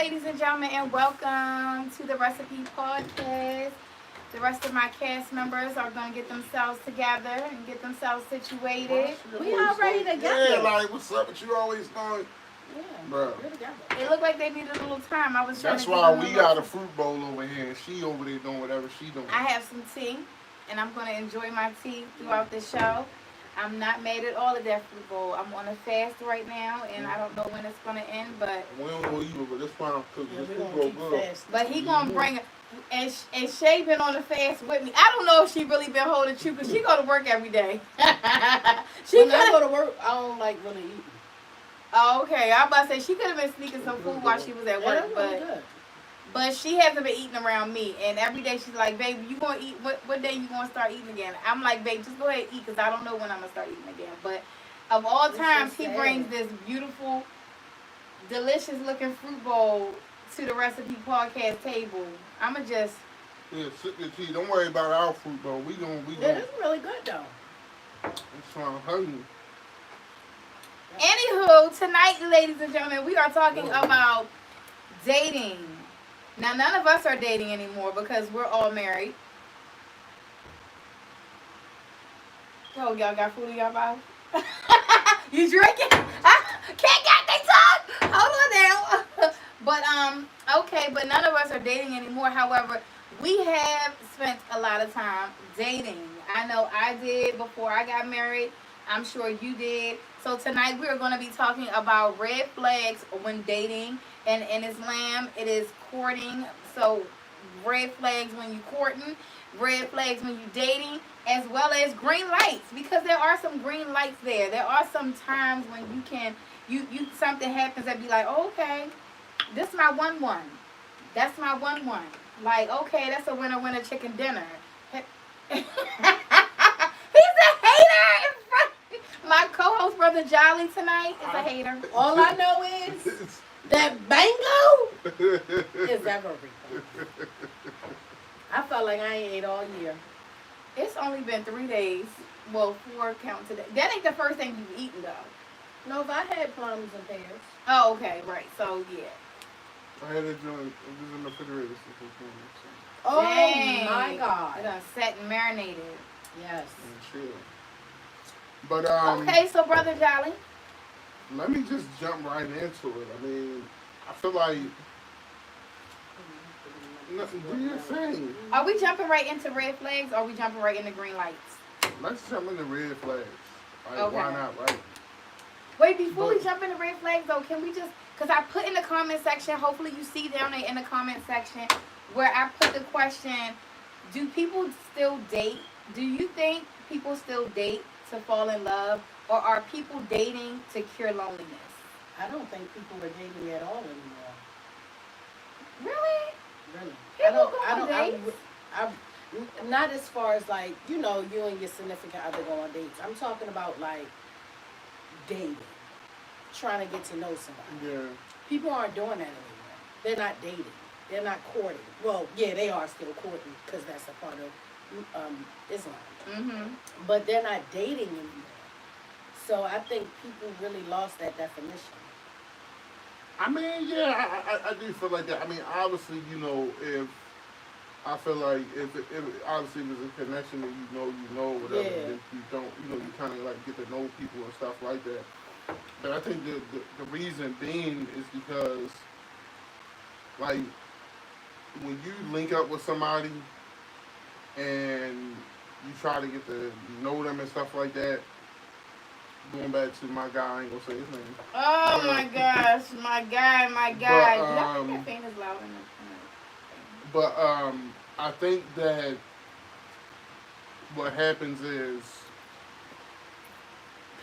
ladies and gentlemen, and welcome to the Recipe Podcast. The rest of my cast members are going to get themselves together and get themselves situated. We already together. Yeah, like, what's up? But you always going. Yeah, bro. we're together. It looked like they needed a little time. I was trying That's to why we got a fruit bowl over here, and she over there doing whatever she doing. I have some tea, and I'm going to enjoy my tea throughout the show. I'm not mad at all of that fruit bowl. I'm on a fast right now, and I don't know when it's going to end, but... We don't know either, but this fine because Yeah, this we fruit gonna bowl keep good. fast. But he going to bring... And Shay been on the fast with me. I don't know if she really been holding true, because she go to work every day. When I go to work, I don't like really eating. Oh, okay. I was about to say, she could have been sneaking some food while she was at work, That's really good. but she hasn't been eating around me. And every day she's like, baby, you going to eat? What day you going to start eating again? I'm like, babe, just go ahead and eat, because I don't know when I'm going to start eating again. But of all times, he brings this beautiful, delicious looking fruit bowl to the Recipe Podcast table. I'm going to just... Yeah, sip your tea. Don't worry about our fruit bowl. We Yeah, gonna. it's really good though. It's trying to hurt me. Anywho, tonight, ladies and gentlemen, we are talking about dating. Now, none of us are dating anymore because we're all married. Oh, y'all got food in y'all mouth? You drinking? Can't get they tongue. Hold on now. But okay, but none of us are dating anymore. However, we have spent a lot of time dating. I know I did before I got married. I'm sure you did. So tonight we are going to be talking about red flags when dating. And in Islam, it is courting. So red flags when you courting, red flags when you dating, as well as green lights, because there are some green lights there. There are some times when you can, you something happens that be like, oh, okay, this is my 1-1. That's my 1-1. Like, okay, that's a winner chicken dinner. He's a hater in front. My co-host, Brother Jolly, tonight is a hater. All I know is that bango is everything. I felt like I ain't ate all year. It's only been 3 days. Well, 4 count today. That ain't the first thing you've eaten, though. No, if I had plums and pears. Oh, okay, right. So, yeah. I had a joint. It was in the refrigerator. Oh Dang. my It God. done set and marinated. Yes. Chill. But Okay, so Brother Jolly. let me just jump right into it. I mean, I feel like nothing. Do your thing. Are we jumping right into red flags, or are we jumping right into green lights? Let's jump into red flags. Like, Okay. why not, right? Wait, before we But- jump into red flags, though, can we just... Because I put in the comment section, hopefully you see down there in the comment section, where I put the question, do people still date? Do you think people still date to fall in love, or are people dating to cure loneliness? I don't think people are dating at all anymore. Really? Really. People go on dates? Not as far as like, you know, you and your significant other go on dates. I'm talking about like dating. Trying to get to know somebody. Yeah. People aren't doing that anymore. They're not dating. They're not courting. Well, yeah, they are still courting because that's a part of Islam. Mm-hmm. But they're not dating anymore. So I think people really lost that definition. I mean, yeah, I do feel like that. I mean, obviously, you know, if I feel like if obviously if there's a connection that you know, whatever, Yeah. if you don't, you know, you kind of like get to know people and stuff like that. But I think the reason being is because, like, when you link up with somebody and you try to get to know them and stuff like that, going back to my guy, I ain't gonna say his name. Oh, my gosh. My guy. I But, think that fan is loud enough. But I think that what happens is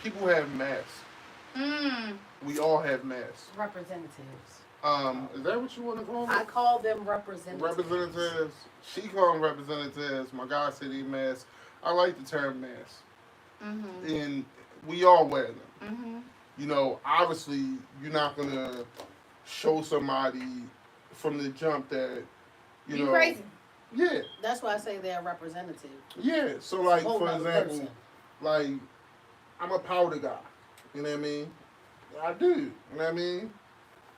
people have masks. We all have masks. Representatives. Is that what you want to call them? I call them representatives. Representatives. She called them representatives. My guy said he masks. I like the term mask. Mm-hmm. And we all wear them. Mm-hmm. You know, obviously, you're not going to show somebody from the jump that, you know. crazy. Yeah. That's why I say they're representative. Yeah. So, like, Whole for nother example, person. like, I'm a powder guy. You know what I mean? I do. You know what I mean?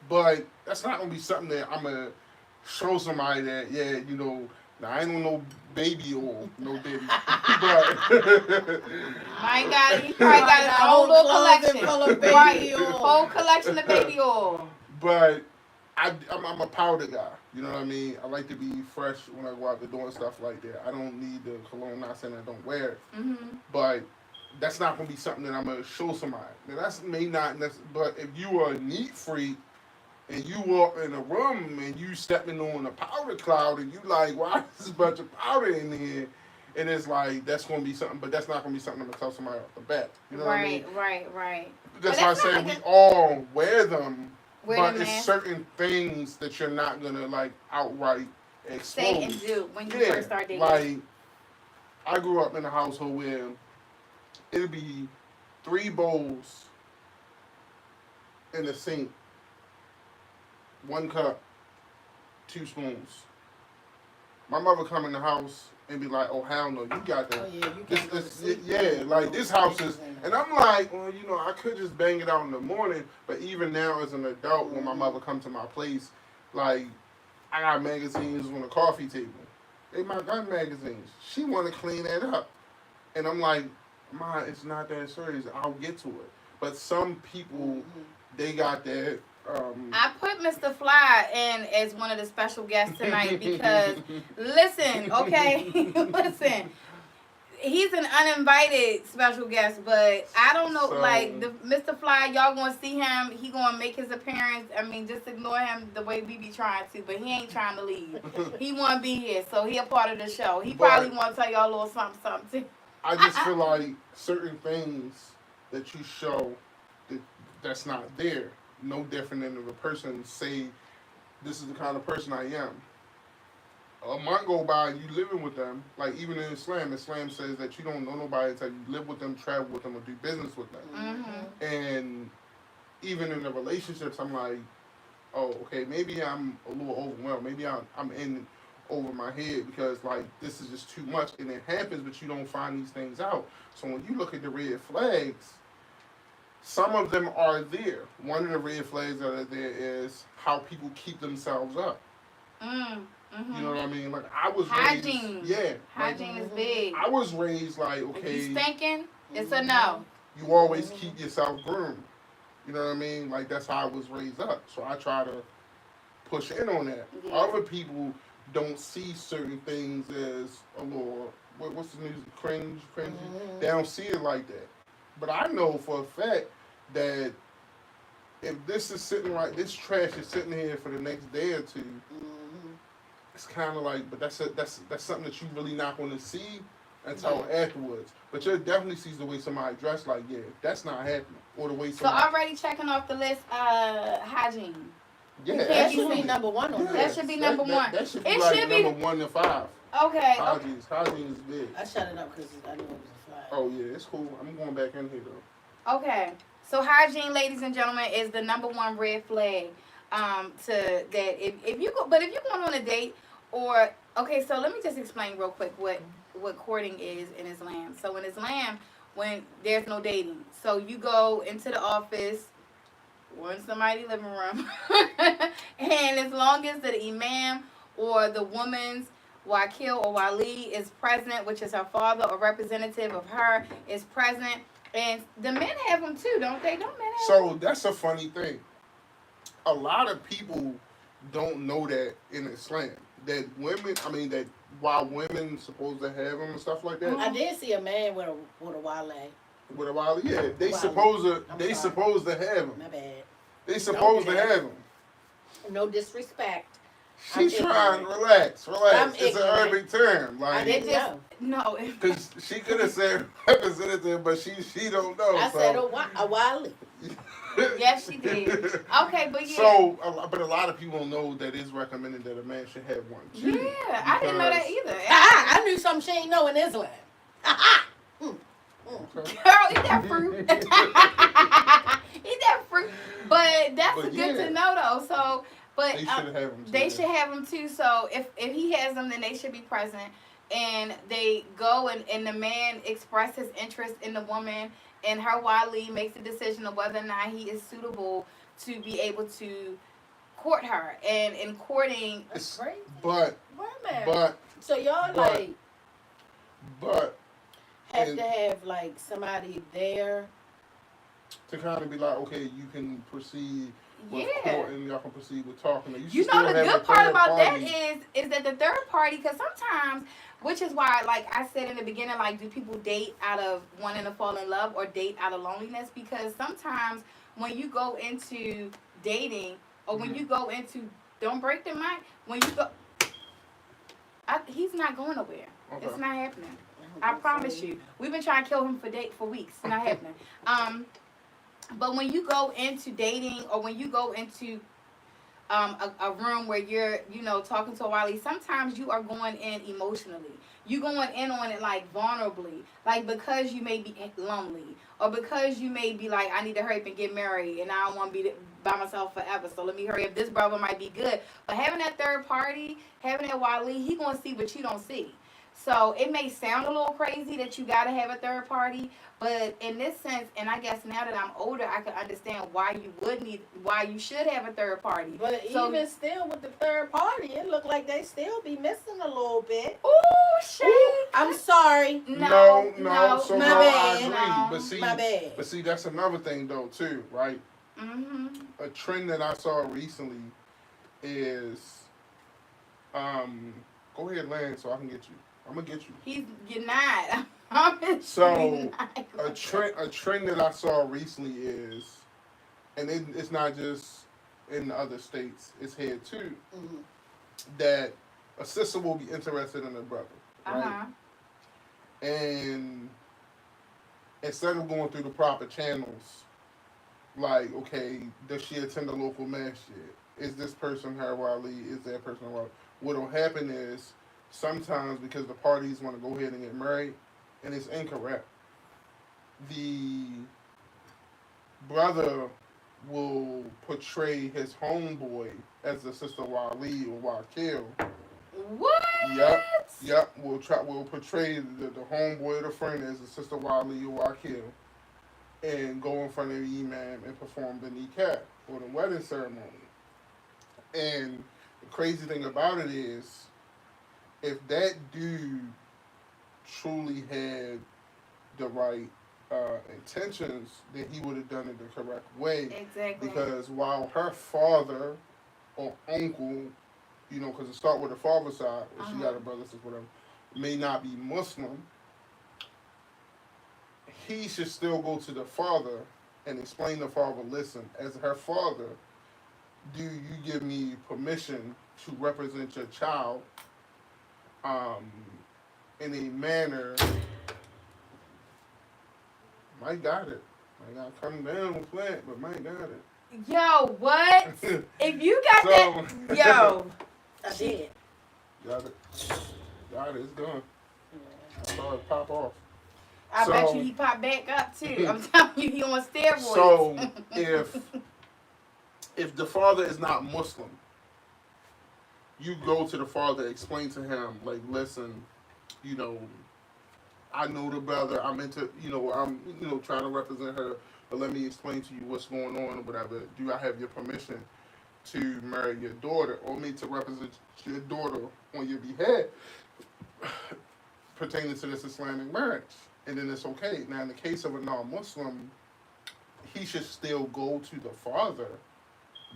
But that's not gonna be something that I'm gonna show somebody that, yeah, now I ain't on no baby oil, no baby. But My God, he probably got his own little collection. full of baby Right, oil. whole collection of baby oil. but I'm a powder guy. You know what I mean? I like to be fresh when I go out the door and stuff like that. I don't need the cologne. Not saying I don't wear it, but that's not gonna be something that I'm gonna show somebody. Now that's may not, but if you are a neat freak and you walk in a room and you stepping on a powder cloud and you like, why is this bunch of powder in here? And it's like that's gonna be something, but that's not gonna be something I'm gonna tell somebody off the bat. You know what I mean? Right. That's But why I that's say not we like all wear them, Wear but them it's masks. certain things that you're not gonna like outright expose. Say and do when you Yeah, first start dating. like I grew up in a household where it'd be 3 bowls in the sink, 1 cup, 2 spoons. My mother come in the house and be like, "Oh hell no, you got that." Oh yeah, you This, can't go to this, sleep. yeah, like this house is, and I'm like, well, I could just bang it out in the morning, but even now as an adult, when my mother come to my place, like I got magazines on the coffee table. They my gun magazines. She want to clean that up, and I'm like, Ma, it's not that serious. I'll get to it. But some people, they got that. I put Mr. Fly in as one of the special guests tonight because, listen, okay, listen, he's an uninvited special guest, but I don't know, So- like, Mr. Fly, y'all gonna see him, he gonna make his appearance, I mean, just ignore him the way we be trying to, but he ain't trying to leave. He wanna be here, so he a part of the show. He But- probably wanna tell y'all a little something too. I just feel like certain things that you show that's not there. No different than if a person say, "This is the kind of person I am." A month go by, you living with them. Like even in Islam says that you don't know nobody until you live with them, travel with them, or do business with them. Mm-hmm. And even in the relationships, I'm like, oh, okay, maybe I'm a little overwhelmed. Maybe I'm in over my head because like this is just too much, and it happens, but you don't find these things out. So when you look at the red flags, some of them are there. One of the red flags that are there is how people keep themselves up. Mm-hmm. You know what I mean? Like I was Hygiene. raised, yeah. Hygiene is big. I was raised like, If okay, you stinking, it's a no. you always keep yourself groomed. You know what I mean? Like that's how I was raised up. So I try to push in on that. Yeah. Other people don't see certain things as a little what's the music cringe. They don't see it like that. But I know for a fact that if this is sitting right, this trash is sitting here for the next day or two. It's kind of like, but that's something that you really not going to see until afterwards. But you'll definitely see the way somebody dressed. Like, yeah, that's not happening, or the way So somebody. already checking off the list, hygiene. Yeah, can't That should absolutely. be number one on Yeah, That should be number one. That should be It like should be- number 1 to 5. Okay. Hygiene is big. I shut it up because I knew it was a fly. Oh yeah, it's cool. I'm going back in here though. Okay. So hygiene, ladies and gentlemen, is the number one red flag. To that if you go, but if you're going on a date or okay, so let me just explain real quick what courting is in Islam. So in Islam, when there's no dating, so you go into the office or in somebody's living room, and as long as the imam or the woman's wakil or wali is present, which is her father or representative of her, is present, and the men have them too, don't they? Don't men have them? So that's a funny thing. A lot of people don't know that in Islam that women. I mean that while women supposed to have them and stuff like that. I did see a man with a wale. With a while, yeah, they Wow. supposed to. I'm They sorry. supposed to have them. My bad. They supposed to Okay. have them. No disrespect. She's I'm trying. ignorant. Relax. I'm It's an ignorant. Arabic term. I Like didn't just- know. No. because she could have said representative, but she don't know. I so. said a wale. Yes, she did. Okay, but yeah. So, but a lot of people know that it's recommended that a man should have one too. Yeah, I didn't know that because- either. I knew something she ain't know in Islam. Okay. Girl, eat that fruit. Eat that fruit. But that's But good yeah. to know though. So, but They should have them too. they should have them too. So if he has them, then they should be present. And they go and the man express his interest in the woman, and her wali makes the decision of whether or not he is suitable to be able to court her, and in courting. That's crazy. But Wait a minute. but So y'all but- like but have and- to have like somebody there. to kind of be like, okay, you can proceed with Yeah. court and y'all can proceed with talking. You should know still the have a good part third about that party. is that the third party, because sometimes, which is why, like I said in the beginning, like, do people date out of wanting to fall in love or date out of loneliness? Because sometimes when you go into dating or when Mhm. you go into, don't break the mind, when you go, he's not going nowhere. Okay. It's not happening. I promise you. We've been trying to kill him for weeks. It's not happening. But when you go into dating or when you go into a room where you're, talking to a Wally, sometimes you are going in emotionally. You going in on it like vulnerably, like because you may be lonely or because you may be like, I need to hurry up and get married and I don't want to be by myself forever. So let me hurry up. This brother might be good, but having that third party, having that Wally, he gonna see what you don't see. So it may sound a little crazy that you gotta have a third party, but in this sense, and I guess now that I'm older, I can understand why you should have a third party. But So, even still with the third party, it looked like they still be missing a little bit. ooh, Shay. I'm sorry. No. So my no, bad. I agree. No. But see, My bad. But see, that's another thing though too, right? Mm-hmm. A trend that I saw recently is, go ahead, land, so I can get you. I'm gonna get you. You're not. I'm So, not. A trend that I saw recently is, and it's not just in the other states, it's here too, Mm-hmm. that a sister will be interested in a brother, right? Uh-huh. And instead of going through the proper channels, like, okay, does she attend a local masjid? Is this person her wali? Is that person her wali? What'll happen is sometimes because the parties want to go ahead and get married, and it's incorrect, the brother will portray his homeboy as the sister wali or wakil. What? Yep. We'll portray the homeboy or the friend as the sister wali or wakil, and go in front of the imam and perform the nikah or the wedding ceremony. And the crazy thing about it is, if that dude truly had the right intentions, then he would have done it the correct way. Exactly. Because while her father or uncle, because it start with the father side, if she got a brother, sister, whatever, may not be Muslim, he should still go to the father and explain to the father, listen, as her father, do you give me permission to represent your child in a manner? Mike got it. I got to come down with plant, but Mike got it. Yo, what? If you got that, yo. I did. Got it. It's gone. I saw it pop off. I bet So- you he popped back up too. I'm telling you, he on steroids. So if the father is not Muslim, you go to the father, explain to him, like, listen, I know the brother, I'm into, I'm, trying to represent her, but let me explain to you what's going on or whatever. Do I have your permission to marry your daughter or me to represent your daughter on your behalf pertaining to this Islamic marriage? And then it's okay. Now, in the case of a non-Muslim, he should still go to the father,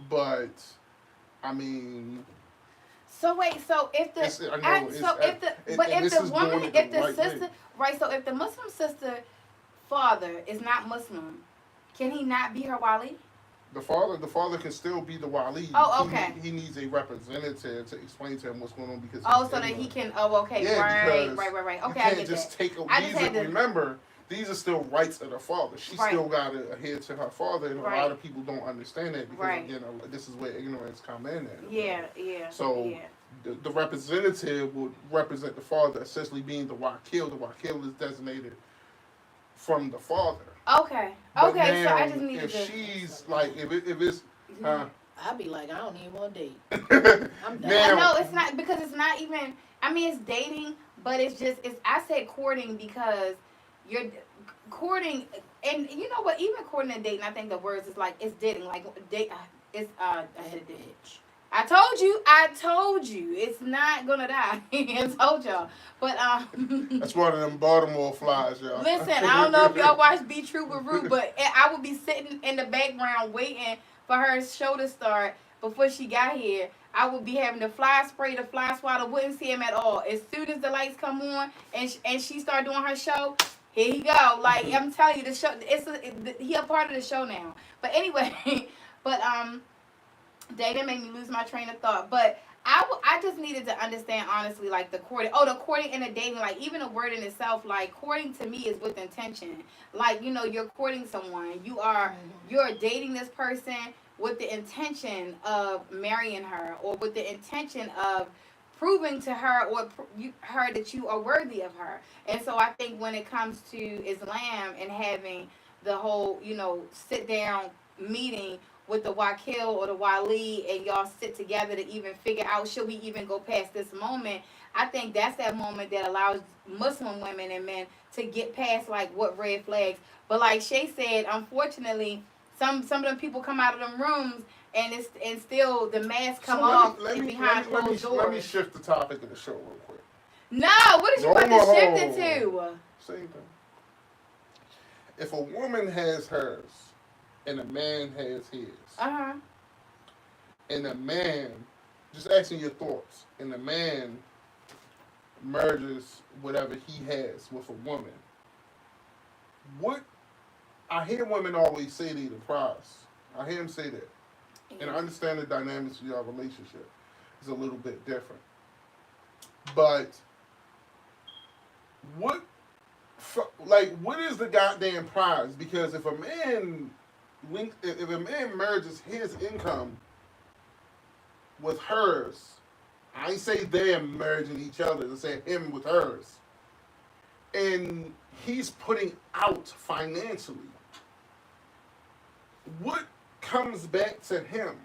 but I mean. So wait, so if the It's- I know, it's- and if this the is woman, doing it if the the right sister, way. right? So if the Muslim sister father is not Muslim, can he not be her wali? The father can still be the wali. Oh, okay. He needs a representative to explain to him what's going on because. Oh, he's so that ignorant. he can. Oh, okay, Yeah, right. because Okay, you I can't get just that. take. I just had to- Remember, these are still rights of the father. She Right. still got to adhere to her father, and a Right. lot of people don't understand that because Right. again, this is where ignorance come in. At. Yeah. So yeah. the representative would represent the father, essentially being the wakil. The wakil is designated from the father. Okay. But Okay. So now, I just needed if to. she's like, if it's, I'd be like, I don't even want to date. I'm done. Now- No, it's not because it's not even. I mean, it's dating, but it's just. I said courting because you're courting, and you know what? Even courting and dating, I think the words is like it's dating. Like date. It's ahead of the hitch. I told you, it's not gonna die. I told y'all, but That's one of them Baltimore flies, y'all. listen, I don't know if y'all watch Be True but Rude, but I would be sitting in the background waiting for her show to start before she got here. I would be having the fly spray, the fly swatter, wouldn't see him at all. As soon as the lights come on and she start doing her show, here he go. Like I'm telling you, the show, he a part of the show now. But anyway, but Data made me lose my train of thought. But I just needed to understand honestly, like the courting. Oh, the courting and the dating, like even the word in itself, like courting to me is with intention. Like you're courting someone. You're dating this person with the intention of marrying her, or with the intention of proving to her her that you are worthy of her. And so I think when it comes to Islam and having the whole sit down meeting with the Wakil or the Wali, and y'all sit together to even figure out, should we even go past this moment? I think that's that moment that allows Muslim women and men to get past like what red flags. But like Shay said, unfortunately, some of them people come out of them rooms and still the mask come off behind closed doors. Let me shift the topic of the show real quick. No, what did you want to shift it to? Same thing. If a woman has hers and a man has his, and a man, just asking your thoughts, and a man merges whatever he has with a woman, what I hear women always say they the prize. I hear them say that. And I understand the dynamics of your relationship is a little bit different. But what is the goddamn prize? Because if a man merges his income with hers, I ain't say they're merging each other, I say him with hers, and he's putting out financially, what comes back to him?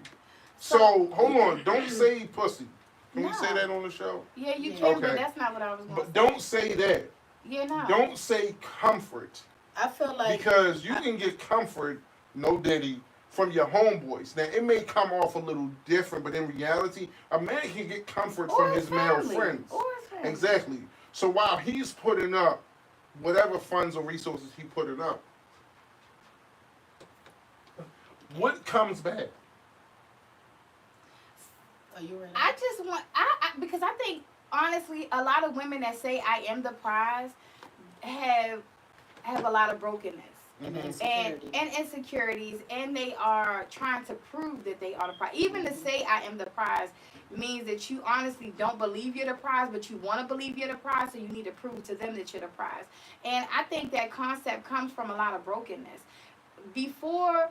So hold on, don't say pussy. Can we say that on the show? Yeah, you can, but that's not what I was going to say. But don't say that. Yeah, no. Don't say comfort. I feel like because you can get comfort, no diddy, from your homeboys. Now it may come off a little different, but in reality, a man can get comfort from his male friends. Or his family. Exactly. So while he's putting up whatever funds or resources he putting up, what comes back? Are you ready? I just want because I think honestly a lot of women that say I am the prize have a lot of brokenness. And insecurities, and they are trying to prove that they are the prize. Even to say I am the prize means that you honestly don't believe you're the prize, but you want to believe you're the prize, so you need to prove to them that you're the prize. And I think that concept comes from a lot of brokenness. Before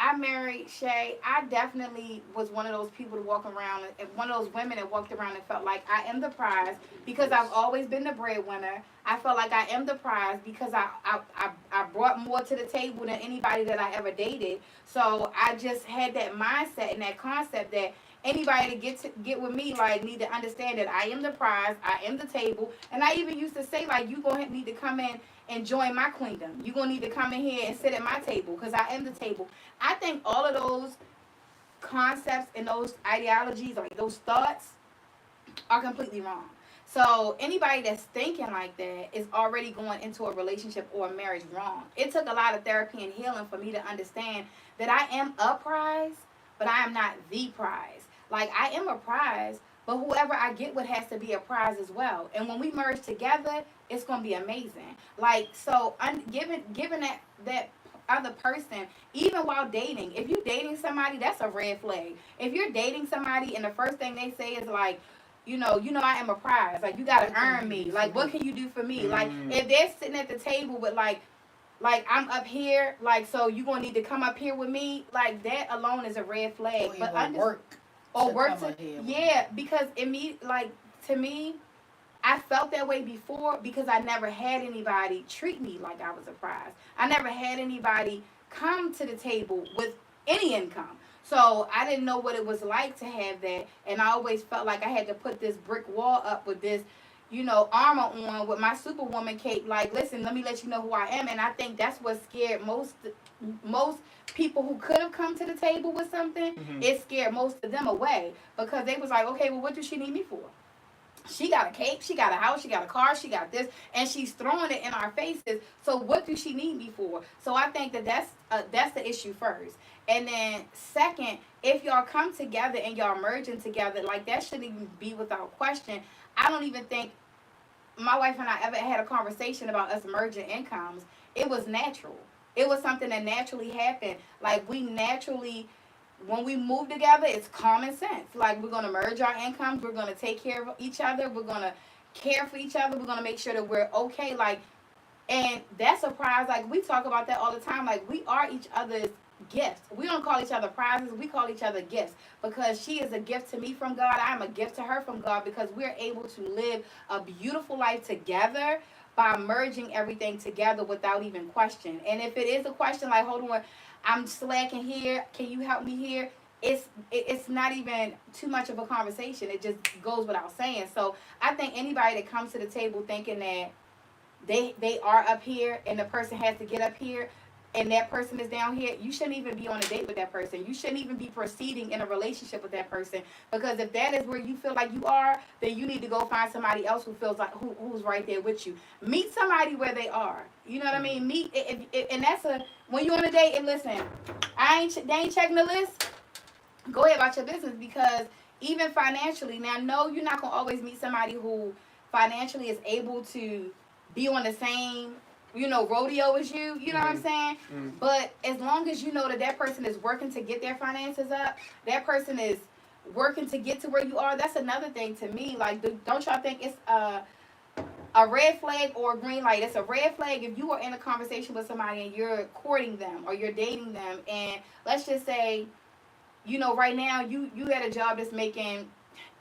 I married Shay, I definitely was one of those people to walk around, one of those women that walked around and felt like I am the prize because I've always been the breadwinner. I felt like I am the prize because I brought more to the table than anybody that I ever dated. So I just had that mindset and that concept that anybody to get with me like need to understand that I am the prize, I am the table. And I even used to say like, you gonna need to come in and join my queendom. You're going to need to come in here and sit at my table because I am the table. I think all of those concepts and those ideologies, like those thoughts, are completely wrong. So anybody that's thinking like that is already going into a relationship or a marriage wrong. It took a lot of therapy and healing for me to understand that I am a prize, but I am not the prize. Like I am a prize, but whoever I get with has to be a prize as well. And when we merge together, it's going to be amazing. Like, so given that other person, even while dating, if you're dating somebody, that's a red flag. If you're dating somebody and the first thing they say is like, you know I am a prize. Like, you got to earn me. Like, what can you do for me? Like, if they're sitting at the table with like I'm up here, like, so you going to need to come up here with me. Like, that alone is a red flag. But because to me, I felt that way before because I never had anybody treat me like I was a prize. I never had anybody come to the table with any income. So I didn't know what it was like to have that. And I always felt like I had to put this brick wall up with this, armor on with my superwoman cape. Like, listen, let me let you know who I am. And I think that's what scared most people who could have come to the table with something. Mm-hmm. It scared most of them away because they was like, okay, well, what does she need me for? She got a cape, she got a house, she got a car, she got this, and she's throwing it in our faces. So what does she need me for? So I think that's the issue first. And then second, if y'all come together and y'all merging together, like that shouldn't even be without question. I don't even think my wife and I ever had a conversation about us merging incomes. It was natural. It was something that naturally happened. Like we naturally, when we move together, it's common sense. Like we're gonna merge our incomes. We're gonna take care of each other. We're gonna care for each other. We're gonna make sure that we're okay. Like, and that surprise, like we talk about that all the time. Like we are each other's gifts. We don't call each other prizes. We call each other gifts because she is a gift to me from God. I am a gift to her from God because we're able to live a beautiful life together by merging everything together without even question. And if it is a question like, hold on, I'm slacking here, can you help me here? It's not even too much of a conversation. It just goes without saying. So I think anybody that comes to the table thinking that they are up here and the person has to get up here and that person is down here, you shouldn't even be on a date with that person. You shouldn't even be proceeding in a relationship with that person because if that is where you feel like you are, then you need to go find somebody else who feels like who's right there with you. Meet somebody where they are. You know what I mean? Meet and that's when you on a date and listen, they ain't checking the list. Go ahead about your business because even financially, now no, you're not gonna always meet somebody who financially is able to be on the same rodeo as you. You know what I'm saying? Mm-hmm. But as long as you know that person is working to get their finances up, that person is working to get to where you are. That's another thing to me. Like, don't y'all think it's a red flag or a green light? It's a red flag if you are in a conversation with somebody and you're courting them or you're dating them, and let's just say, right now you at a job that's making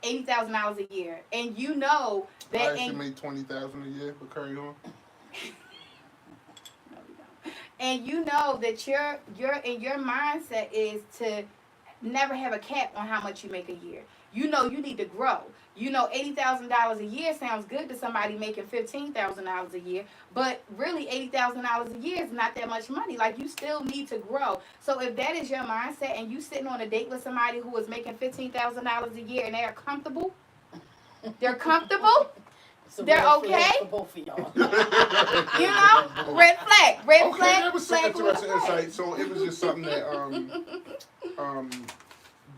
$80,000 a year, and you know that I actually make $20,000 a year, but carry on. And you know that your mindset is to never have a cap on how much you make a year. You know you need to grow. $80,000 a year sounds good to somebody making $15,000 a year, but really $80,000 a year is not that much money. Like, you still need to grow. So if that is your mindset and you sitting on a date with somebody who is making $15,000 a year and they're comfortable, So they're okay for both of y'all. red flag, Okay, flag. that was some interesting insight. So it was just something that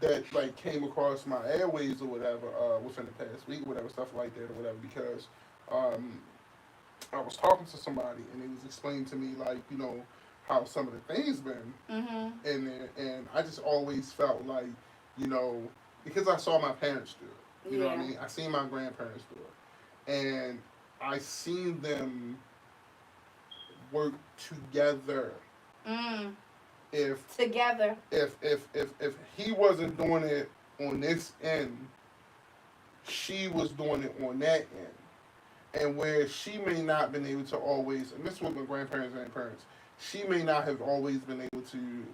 that like came across my airways or whatever within the past week, or whatever, stuff like that or whatever, because I was talking to somebody and it was explaining to me like how some of the things been, and I just always felt like because I saw my parents do it, you know what I mean. I seen my grandparents do it, and I seen them work together. If he wasn't doing it on this end, she was doing it on that end. And where she may not been able to always, and this is with my grandparents and parents, she may not have always been able to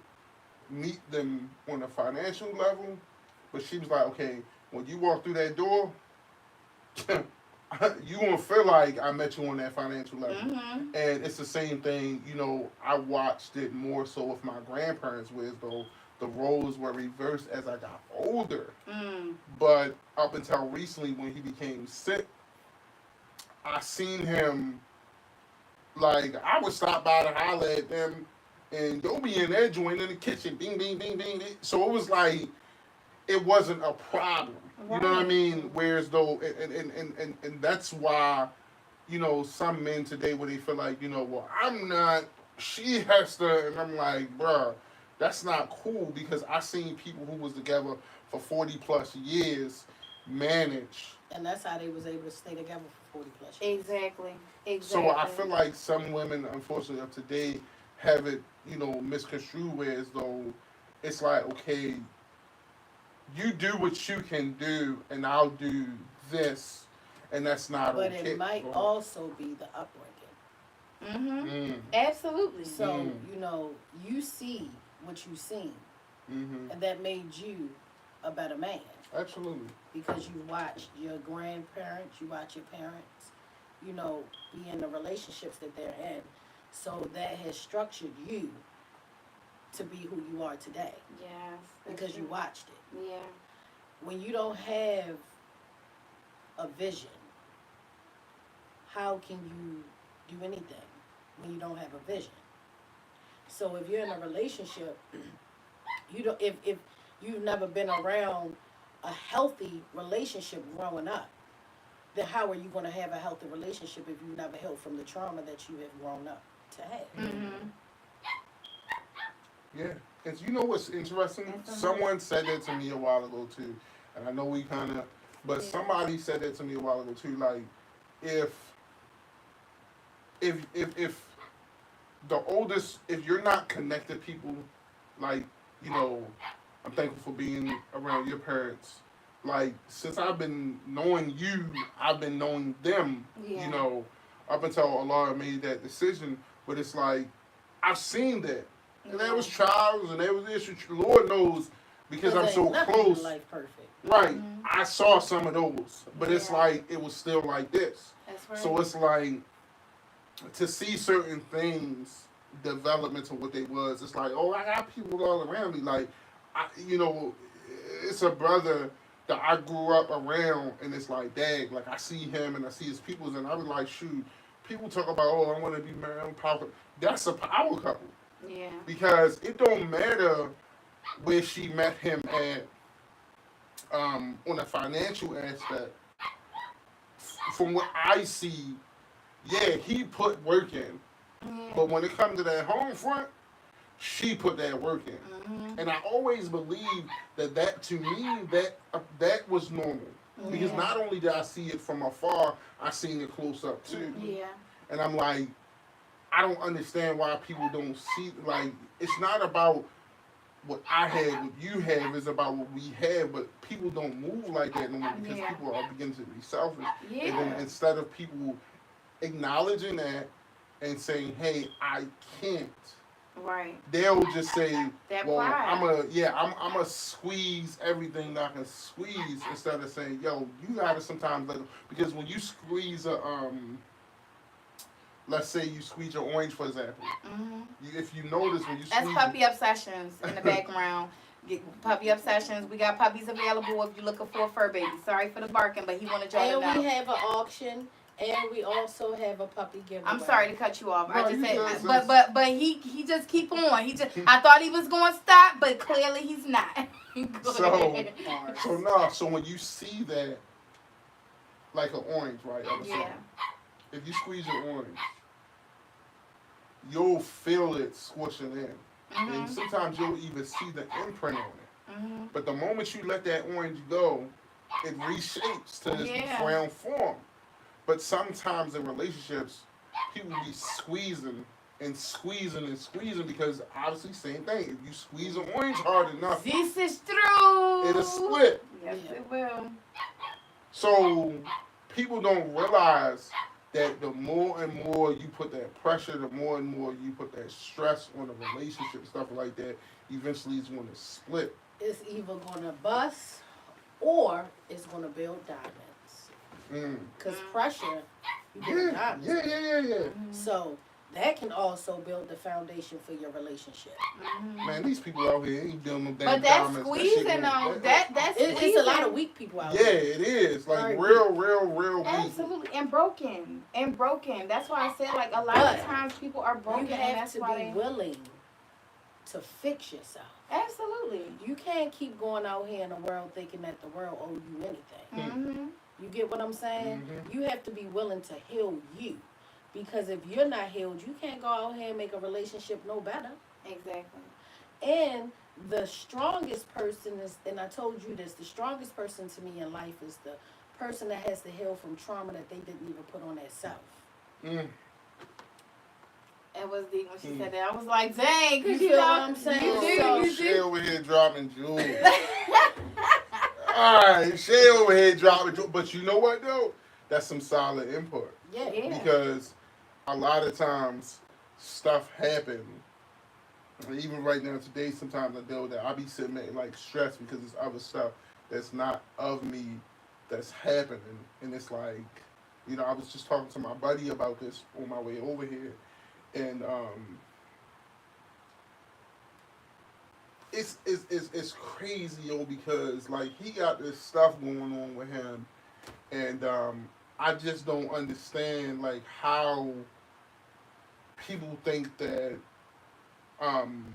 meet them on a financial level, but she was like, okay, when you walk through that door, you gonna feel like I met you on that financial level. And it's the same thing, I watched it more so with my grandparents, where though the roles were reversed as I got older. But up until recently, when he became sick, I seen him, like, I would stop by to holler at them, and they'll be in there joint in the kitchen, bing, bing, bing, bing, bing. So it was like, it wasn't a problem. You know what I mean? Whereas though, and that's why, some men today, where they feel like, well, I'm not, she has to, and I'm like, bruh, that's not cool, because I seen people who was together for 40 plus years manage. And that's how they was able to stay together for 40 plus years. Exactly. So I feel like some women, unfortunately, of today have it, misconstrued, whereas though it's like, okay, you do what you can do, and I'll do this, and that's not but okay. But it might also be the upbringing. Absolutely. So, you see what you seen, and that made you a better man. Absolutely. because you watched your grandparents, you watch your parents, you know, be in the relationships that they're in. So that has structured you to be who you are today Yes. because you watched it. Yeah. When you don't have a vision, how can you do anything when you don't have a vision? So if you're in a relationship, you don't if you've never been around a healthy relationship growing up, then how are you going to have a healthy relationship if you never healed from the trauma that you have grown up to have? Mm-hmm. Yeah. And you know what's interesting? Someone said that to me a while ago too, and I know we kind of, but somebody said that to me a while ago too. Like, if if the oldest, if you're not connected people, like, you know, I'm thankful for being around your parents. Like, since I've been knowing you, I've been knowing them, Yeah. you know, up until Allah made that decision. But it's like, I've seen that. And there was trials and there was issues. Lord knows, because I'm so close. Life perfect. Right. Mm-hmm. I saw some of those. But it's Yeah. like, it was still like this. That's right. So it's like, to see certain things develop into what they was, it's like, oh, I got people all around me. Like, you know, it's a brother that I grew up around, and it's like, dang, like, I see him and I see his peoples, and I be like, shoot, people talk about, oh, I want to be married, I'm powerful. That's a power couple. Yeah. Because it don't matter where she met him at, on a financial aspect. From what I see, yeah, he put work in. Yeah. But when it comes to that home front, she put that work in. Mm-hmm. And I always believed that to me, that was normal. Because Yeah. not only did I see it from afar, I seen it close up too. Yeah. And I'm like, I don't understand why people don't see, like, it's not about what I had, what you have, it's about what we have, but people don't move like that no more because Yeah. people are beginning to be selfish. Yeah. And then instead of people acknowledging that and saying, hey, I can't, Right. they'll just say, That well, pride. I'm a squeeze everything that I can squeeze, instead of saying, yo, you gotta sometimes let, because when you squeeze let's say you squeeze your orange, for example, Mm-hmm. if you notice when you That's squeeze puppy obsessions in the background. Get puppy obsessions. We got puppies available if you're looking for a fur baby. Sorry for the barking, but he wanted y'all to And know. we have an auction, and we also have a puppy giveaway. I'm sorry to cut you off. No, I just you said, good, but he just keep on. He just I thought he was going to stop, but clearly he's not. Go So, ahead. so when you see that, like an orange, right? Yeah. If you squeeze your orange, you'll feel it squishing in. And Mhm. sometimes you'll even see the imprint on it. Mhm. But the moment you let that orange go, it reshapes to this Yeah. round form. But sometimes in relationships, people be squeezing and squeezing and squeezing because obviously same thing. If you squeeze an orange hard enough, This is true. it'll split. Yes, Yeah. it will. So people don't realize that the more and more you put that pressure, the more and more you put that stress on a relationship, stuff like that, eventually it's going to split. It's either going to bust or it's going to build diamonds. Because pressure, you build diamonds. Yeah. So that can also build the foundation for your relationship. Man, these people out here ain't building no damn But that diamonds. squeezing shit though, ain't- that's It's a lot of weak people out Yeah, there. it is. Like Very real weak. Absolutely, and broken. That's why I said like a lot But of times people are broken, You and have that's to why be they. willing to fix yourself. Absolutely. You can't keep going out here in the world thinking that the world owes you anything. Mhm. You get what I'm saying? Mhm. You have to be willing to heal you. Because if you're not healed, you can't go out here and make a relationship no better. Exactly. And the strongest person is, and I told you this, the strongest person to me in life is the person that has to heal from trauma that they didn't even put on themselves. Mm. It was deep when she said that. I was like, dang, You cause feel you what know, I'm saying? you do, So- you Shay do. over here dropping jewels. Alright, Shay over here dropping jewels. But you know what though? That's some solid input. Yeah. Yeah. Because a lot of times stuff happen. And even right now today, sometimes I deal with that. I be sitting there like stressed because it's other stuff. that's not of me that's happening. And it's like, I was just talking to my buddy about this on my way over here, and it's crazy, yo, because like he got this stuff going on with him, and I just don't understand like how people think that um,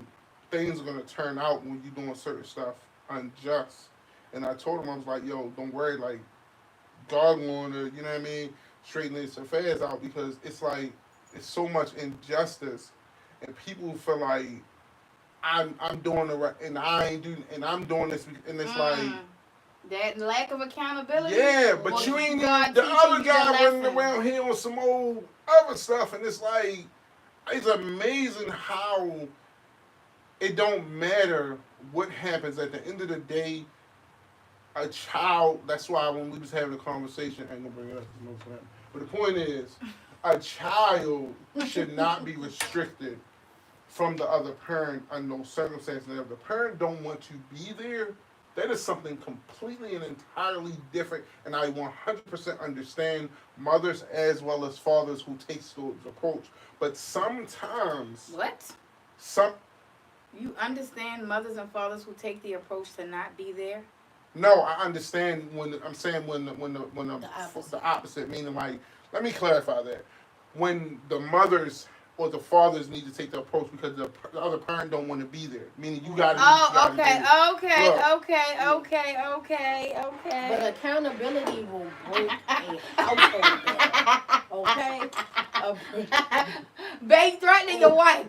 things are gonna turn out when you're doing certain stuff unjust. And I told him, I was like, yo, don't worry, like God wanna, you know what I mean, straighten his affairs out, because it's like it's so much injustice, and people feel like I'm doing the right, and I ain't doing, and I'm doing this, and it's like. That lack of accountability. Yeah, but you ain't even, the other guy running around here on some old other stuff, and it's like, it's amazing how it don't matter what happens. At the end of the day, a child, that's why when we was having a conversation, I ain't gonna bring it up, no time. But the point is, a child should not be restricted from the other parent under no circumstances. And if the parent don't want to be there, that is something completely and entirely different, and I 100% understand mothers as well as fathers who take those approach. But sometimes, What? You understand mothers and fathers who take the approach to not be there? No, I understand when I'm saying when The the opposite, meaning like, let me clarify that. When the mothers or the fathers need to take the approach because the other parent don't want to be there, meaning you got to. Oh, okay. But accountability will break a household down. Okay? Babe threatening your wife.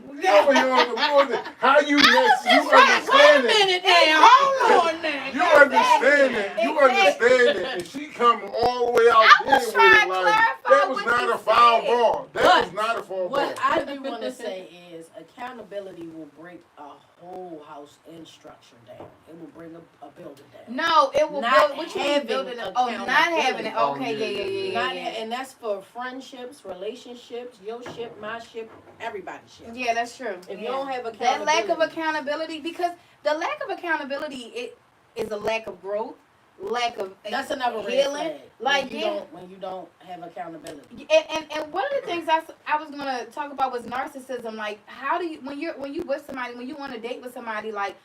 How you next? You understand it? Hold on now. You understand it. You understand it. And she come all the way out there with it like that was not a foul ball. That was not a foul ball. What I do want to say is accountability will break a whole house and structure down. It will bring a building down. No, it will Not build. What you mean building? Oh, not having it. Oh, Okay, yeah. And that's for friendships, relationships, your ship, my ship, everybody's ship. Yeah, that's true. If you don't have that lack of accountability, accountability, because the lack of accountability, it is a lack of growth, lack of that's another red healing. flag. Like when you don't have accountability. And one of the things I was gonna talk about was narcissism. Like, how do you when you with somebody, when you want to date with somebody, like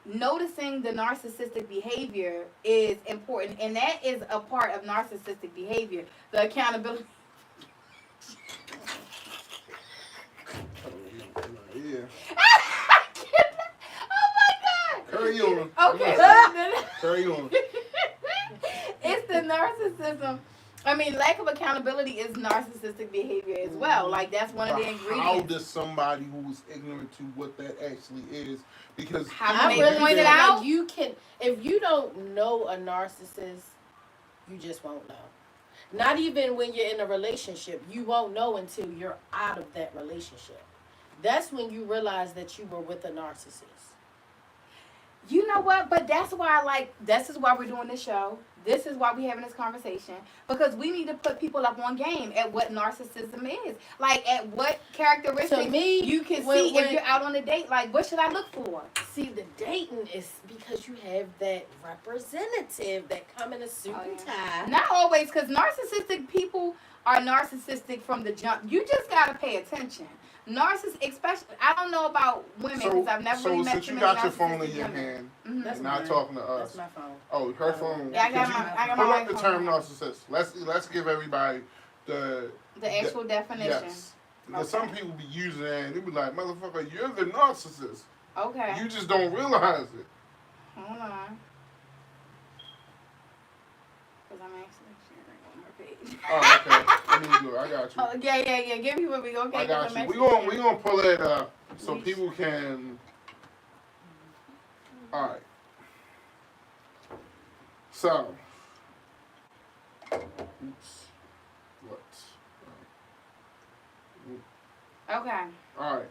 noticing the narcissistic behavior is important, and that is a part of narcissistic behavior. The accountability. Yeah. Oh my God. Carry on. Okay. Carry on. It's the narcissism. I mean, lack of accountability is narcissistic behavior as well. Like, that's one of the ingredients. How does somebody who's ignorant to what that actually is? Because how can they point it out? Like you can, if you don't know a narcissist, you just won't know. Not even when you're in a relationship, you won't know until you're out of that relationship. That's when you realize that you were with a narcissist. You know what? But that's why, this is why we're doing this show. This is why we're having this conversation. Because we need to put people up on game at what narcissism is. Like, at what characteristics to me, you can see if you're out on a date. Like, what should I look for? See, the dating is because you have that representative that come in a suit and tie. Not always, because narcissistic people are narcissistic from the jump. You just got to pay attention. Especially, I don't know about women because I've never really met since too you many got your phone in narcissistic your women. hand, Mm-hmm. and not talking to us. That's my phone. Oh, her phone. Yeah, I got Pull my up the iPhone. term narcissist. Let's give everybody the actual definition. Yes. Because some people be using it and they be like, motherfucker, you're the narcissist. Okay. You just don't realize it. Hold on. Because I'm actually sharing on her page. Oh, okay. Let me do it. I got you. Oh, yeah. Give me what we go. Okay, I got you. We gonna pull it up so people can. All right. So. Oops. What? Okay. All right.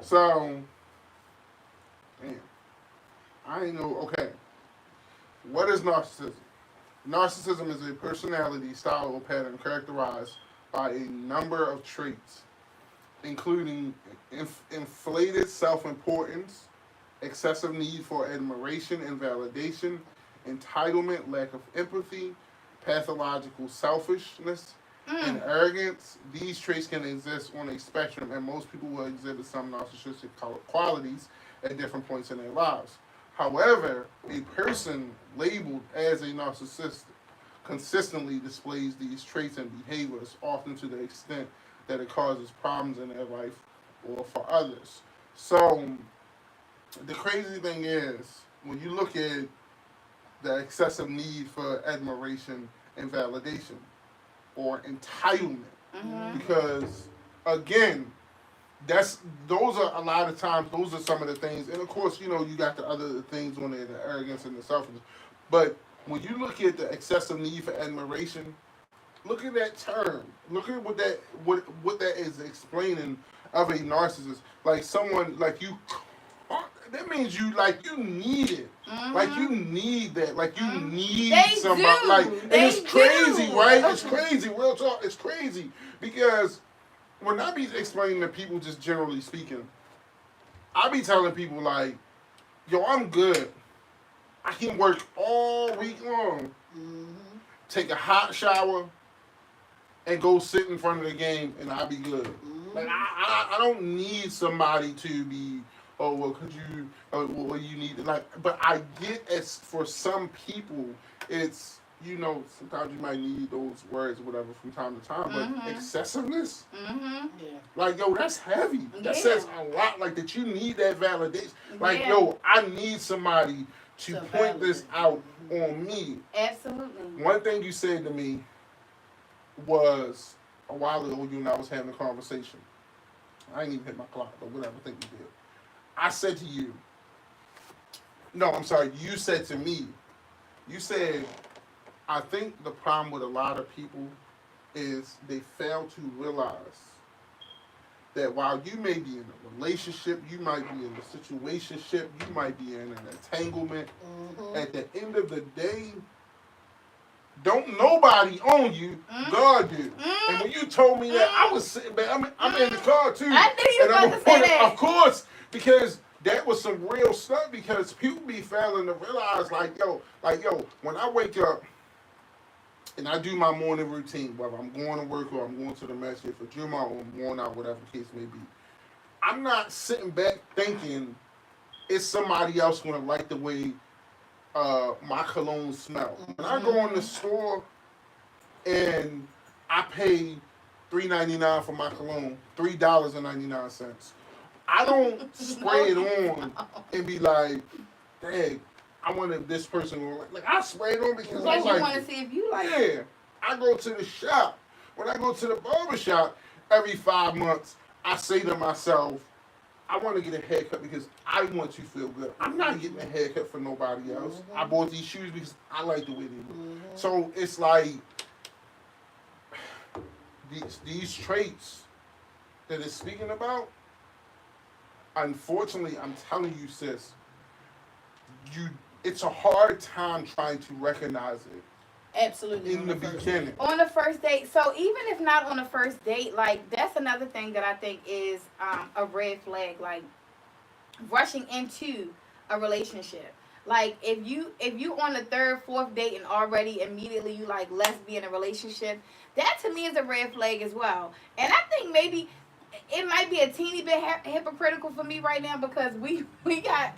So. Damn. I ain't know. Okay. What is narcissism? Narcissism is a personality style or pattern characterized by a number of traits, including inflated self-importance, excessive need for admiration and validation, entitlement, lack of empathy, pathological selfishness, and Mm. arrogance. These traits can exist on a spectrum, and most people will exhibit some narcissistic qualities at different points in their lives. However, a person labeled as a narcissist consistently displays these traits and behaviors, often to the extent that it causes problems in their life or for others. So, the crazy thing is, when you look at the excessive need for admiration and validation or entitlement, Mhm. because again, that's those are a lot of times those are some of the things, and of course, you got the other things on there, the arrogance and the selfishness. But when you look at the excessive need for admiration, look at that term. Look at what that is explaining of a narcissist. Like someone like you, that means you need it. Like you Mhm. need that. Like you Mhm. need They somebody. Like, do. and They it's crazy, do. right? It's crazy. Real talk. It's crazy because when I be explaining to people, just generally speaking, I be telling people like, yo, I'm good. I can work all week long, Mm-hmm. take a hot shower, and go sit in front of the game, and I'll be good. Like Mm-hmm. I don't need somebody to be. Oh well, could you? Oh, well, you need like. But I get as for some people, it's sometimes you might need those words or whatever from time to time. But Mhm. excessiveness, Mhm. Yeah. like yo, that's heavy. That Yeah. says a lot. Like that you need that validation. Like Yeah. yo, I need somebody to So point this validate. out Mm-hmm. on me. Absolutely. One thing you said to me was a while ago you and I was having a conversation. I ain't even hit my clock, but whatever, I think you did. I said to you, no, I'm sorry, you said to me, you said, I think the problem with a lot of people is they fail to realize that while you may be in a relationship, you might be in a situationship, you might be in an entanglement, Mm-hmm. at the end of the day, don't nobody own you. Mm. God do. And Mm. when you told me that, I Mm. was sitting back. I'm in the Mm. car too. I knew you And was I'm about to say that. of course, because that was some real stuff. Because people be failing to realize, like yo, when I wake up and I do my morning routine, whether I'm going to work or I'm going to the masjid for Juma or I'm going out, whatever the case may be, I'm not sitting back thinking it's somebody else going to like the way my cologne smell. When I go in the Mhm. store and I pay $3.99 for my cologne, $3.99. I don't No, spray it you on and be like, dang, I wonder if this person will like. I spray it on because I because you like want to it. see if you like it. Yeah, I go to the shop. When I go to the barber shop every 5 months, I say to myself, I want to get a haircut because I want to feel good. I'm not getting a haircut for nobody else. I Mm-hmm. bought these shoes because I like the way they look. Mm-hmm. So it's like these traits that it's speaking about. Unfortunately, I'm telling you, sis, you it's a hard time trying to recognize it Absolutely. in On the the first beginning. date. On the first date, so even if not on the first date, like that's another thing that I think is a red flag. Like rushing into a relationship. Like if you on the third, fourth date and already immediately you like let's be in a relationship, that to me is a red flag as well. And I think maybe it might be a teeny bit hypocritical for me right now because we said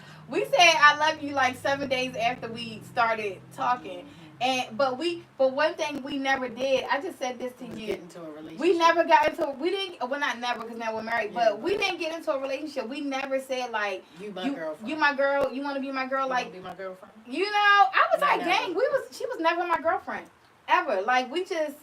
I love you like 7 days after we started talking. Mm-hmm. But one thing we never did, I just said this to Was you, get into a we relationship. never got into we didn't well not never because now we're married, Yeah, but we right. didn't get into a relationship. We never said like You my you girlfriend. my girl, you want to be my girl, You want like to be my girlfriend? I was No, like never. gang, she was never my girlfriend ever. Like we just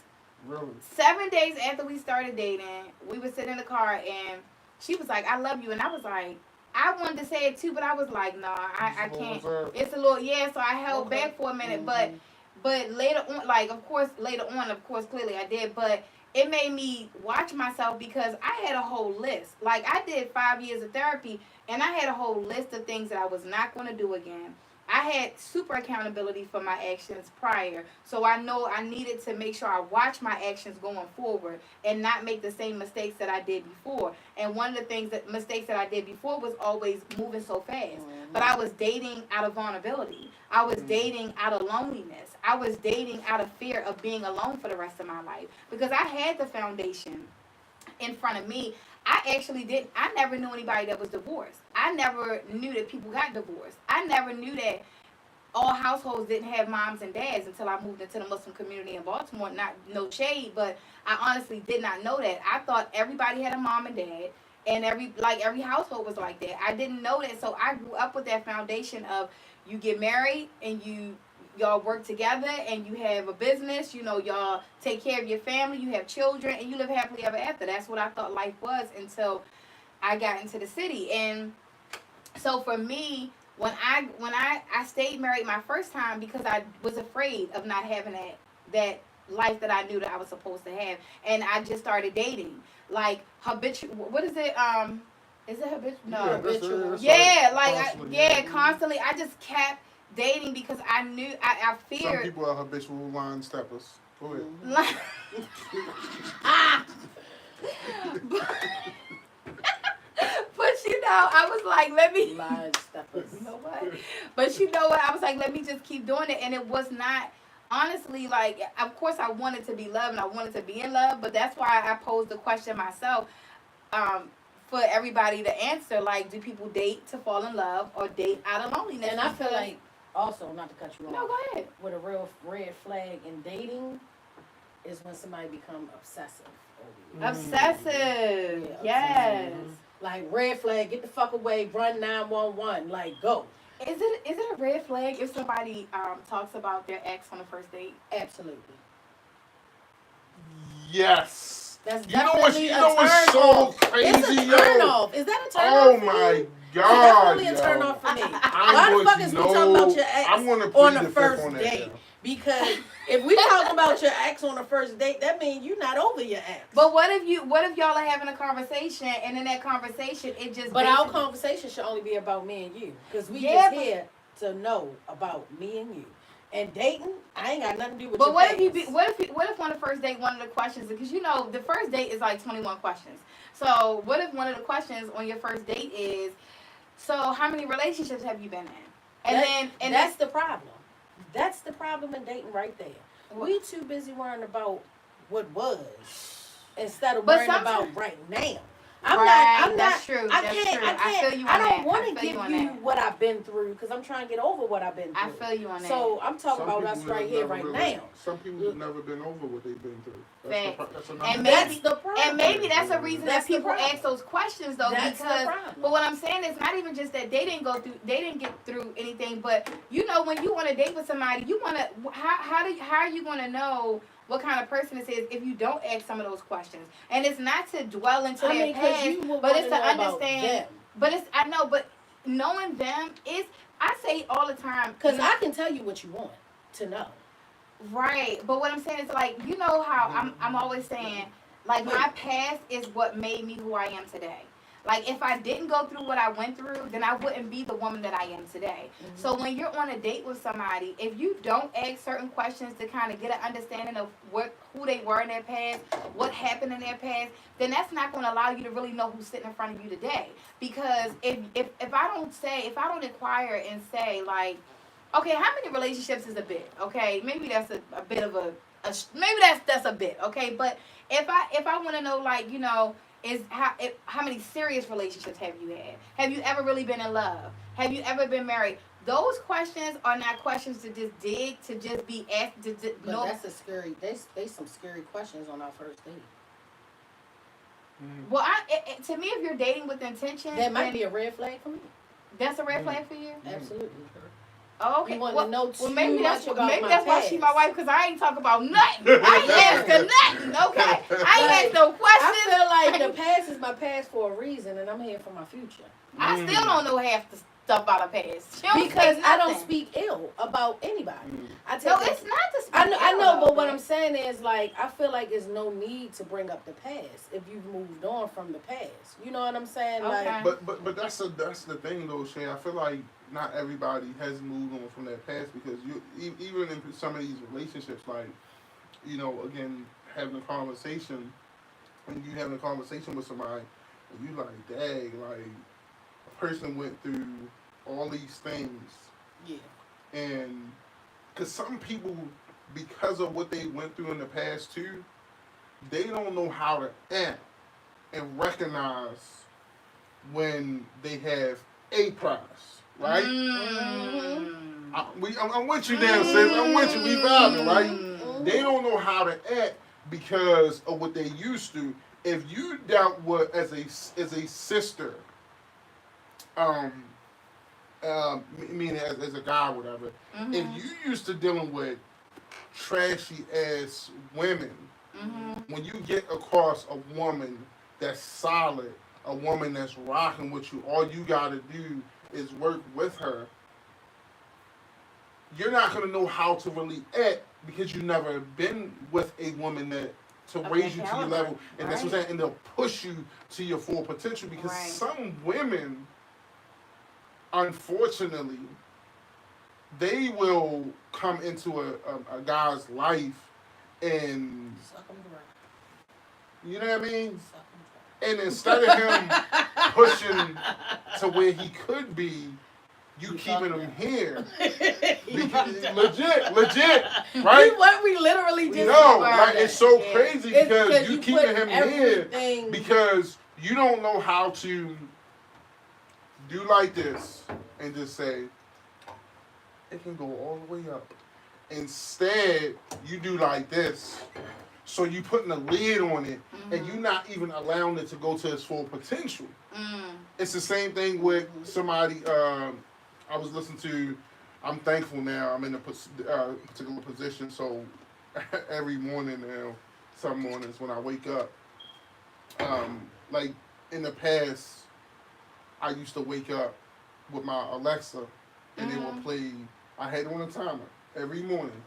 Really? 7 days after we started dating, we were sitting in the car and she was like, I love you. And I was like, I wanted to say it too, but I was like, no, I can't. It's a little, yeah, so I held Okay. back for a minute. Mm-hmm. But later on, like, of course, clearly I did. But it made me watch myself because I had a whole list. Like, I did 5 years of therapy and I had a whole list of things that I was not going to do again. I had super accountability for my actions prior. So I know I needed to make sure I watch my actions going forward and not make the same mistakes that I did before. And one of the mistakes that I did before was always moving so fast. But Mm-hmm. I was dating out of vulnerability. I was dating out of loneliness. I was dating out of fear of being alone for the rest of my life because I had the foundation in front of me. I never knew anybody that was divorced. I never knew that people got divorced. I never knew that all households didn't have moms and dads until I moved into the Muslim community in Baltimore. Not no shade, but I honestly did not know that. I thought everybody had a mom and dad, and every household was like that. I didn't know that, so I grew up with that foundation of you get married and y'all work together and you have a business. You know, y'all take care of your family. You have children and you live happily ever after. That's what I thought life was until I got into the city. And so for me, when I stayed married my first time because I was afraid of not having that life that I knew that I was supposed to have, and I just started dating like habitual. What is it? Is it habitual? No, Yeah, habitual. yeah, constantly. constantly. I just kept dating because I knew I Some feared. people are habitual line steppers. Go ahead. Like, but you know, I was like, let me. Line steppers. You know what? But you know what? I was like, let me just keep doing it, and it was not. Honestly, like, of course, I wanted to be loved and I wanted to be in love, but that's why I posed the question myself, for everybody to answer. Like, do people date to fall in love or date out of loneliness? And I feel like, also, not to cut you off. No, go ahead. With a real red flag in dating is when somebody become obsessive over you. Obsessive. Yeah, Yes. Like, red flag, get the fuck away, run 911, like, go. Is it a red flag if somebody talks about their ex on the first date? Absolutely. Yes. That's You know what's definitely so off. crazy, It's a yo? turn off. Is that a turn Oh off for my you? God, It's definitely yo. a turn off for me. I'm Why going the fuck to is we talking about your ex I'm gonna on plead the the fifth first on that, date? yo. Because if we talking about your ex on the first date, that means you're not over your ex. But what if y'all are having a conversation and in that conversation it just But our basically- conversation should only be about me and you. Because we Yeah, just here to know about me and you. And dating, I ain't got nothing to do with But your what past. if on the first date one of the questions, because you know the first date is like 21 questions. So what if one of the questions on your first date is, so how many relationships have you been in? And that's the problem. That's the problem in dating right there. What? We too busy worrying about what was instead of But worrying about right now. That's true. I That's can't. true. I can't. feel you on I don't that. want I to feel give you on you that. what I've been through because I'm trying to get over what I've been through. I feel you on that. So I'm talking Some about us people right have here, never right really- now. Some people have never been over what they've been through. Facts. That's another And thing. That's the problem. And maybe that's a reason That's that people the problem. ask those questions though, That's because. the problem. But what I'm saying is not even just that they didn't get through anything, but you know when you want to date with somebody, you want to how are you going to know what kind of person this is if you don't ask some of those questions? And it's not to dwell into their past, but it's to understand. But it's I know, but knowing them is I say all the time Because I can tell you what you want to know. right. But what I'm saying is like you know how I'm always saying like my past is what made me who I am today. Like if I didn't go through what I went through, then I wouldn't be the woman that I am today. Mm-hmm. So when you're on a date with somebody, if you don't ask certain questions to kind of get an understanding of who they were in their past, what happened in their past, then that's not going to allow you to really know who's sitting in front of you today. Because if I don't inquire and say like, okay, how many relationships is a bit? Okay, maybe that's a bit of maybe that's a bit. Okay, but if I want to know like you know. Is how many serious relationships have you had? Have you ever really been in love? Have you ever been married? Those questions are not questions to just dig, to just be asked. But no, that's a scary. They some scary questions on our first date. Well, to me, if you're dating with intention, that might be a red flag for me. That's a red flag for you. Absolutely. Oh, okay. You want to know too maybe much about maybe my that's why past. she my wife because I ain't talking about nothing. I ain't asking nothing. Okay, I ain't asked no questions. I feel like the past is my past for a reason, and I'm here for my future. I still don't know half the stuff about her past. Because I don't speak ill about anybody. It's not to speak I know, ill but about what it. I'm saying is like I feel like there's no need to bring up the past if you've moved on from the past. You know what I'm saying? Okay. Like, But that's the thing though, Shay. I feel like not everybody has moved on from their past because you even in some of these relationships, like you know, again having a conversation, when you having a conversation with somebody, and you like, dang, like a person went through all these things, yeah, And because some people, because of what they went through in the past too, they don't know how to act and recognize when they have a prize, right? I'm with you now, sis. I'm with you. We vibing, right? They don't know how to act because of what they used to. If you dealt with as a sister, um, meaning as a guy, or whatever, if you used to dealing with trashy ass women, when you get across a woman that's solid, a woman that's rocking with you, all you gotta do is work with her. You're not gonna know how to really act because you've never been with a woman that to raise you to your level, and that's what I'm saying. And they'll push you to your full potential because some women, unfortunately, they will come into a guy's life and you know what I mean? And instead of him pushing to where he could be, you keeping him here. Because, legit, right? What we literally just no, like it's so crazy because you keeping him here because you don't know how to do like this and just say it can go all the way up. Instead, you do like this. So you putting a lid on it, and you're not even allowing it to go to its full potential. It's the same thing with somebody. I was listening to. I'm thankful now. I'm in a particular position, so every morning now, some mornings when I wake up, like in the past, I used to wake up with my Alexa, and it would play. I had it on a timer every morning,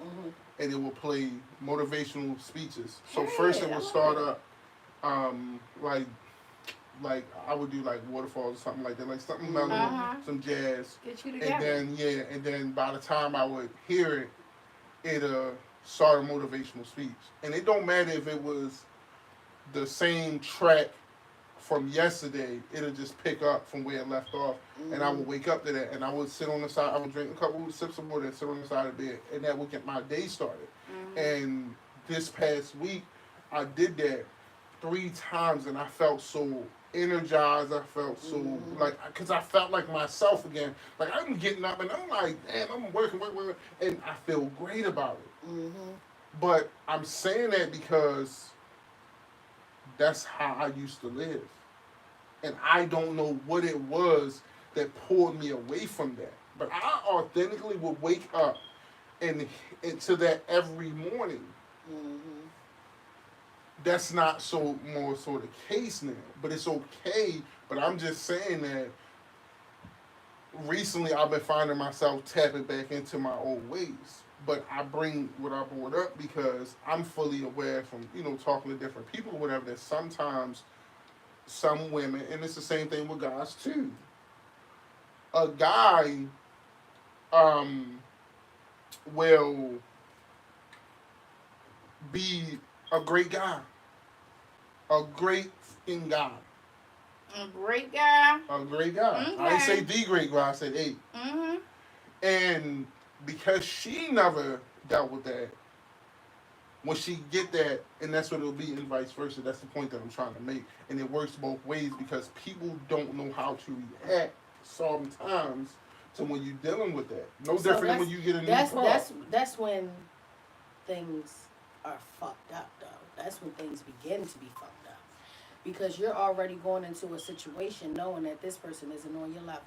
and it will play motivational speeches. So first it will start up, like I would do like waterfalls or something like that, like something mellow, some jazz. Get you together. And then by the time I would hear it, it start a motivational speech. And it don't matter if it was the same track from yesterday, it'll just pick up from where it left off, and I would wake up to that, and I would sit on the side, I would drink a couple of sips of water and sit on the side of the bed, and that would get my day started. And this past week, I did that 3 times, and I felt so energized, I felt so, like, because I felt like myself again, like, I'm getting up, and I'm like, damn, I'm working, and I feel great about it. But I'm saying that because that's how I used to live. And I don't know what it was that pulled me away from that. But I authentically would wake up and into that every morning. That's not so the case now. But it's okay. But I'm just saying that recently I've been finding myself tapping back into my old ways. But I bring what I brought up because I'm fully aware from, talking to different people or whatever, that sometimes some women, and it's the same thing with guys too. A guy will be a great guy. A great fucking guy. A great guy. A great guy. Okay. I didn't say the great guy, I said a. And because she never dealt with that, when she get that, and that's what it'll be, and vice versa. That's the point that I'm trying to make, and it works both ways because people don't know how to react sometimes to when you're dealing with that. No different than when you get a new car. That's when things are fucked up, though. That's when things begin to be fucked up because you're already going into a situation knowing that this person isn't on your level.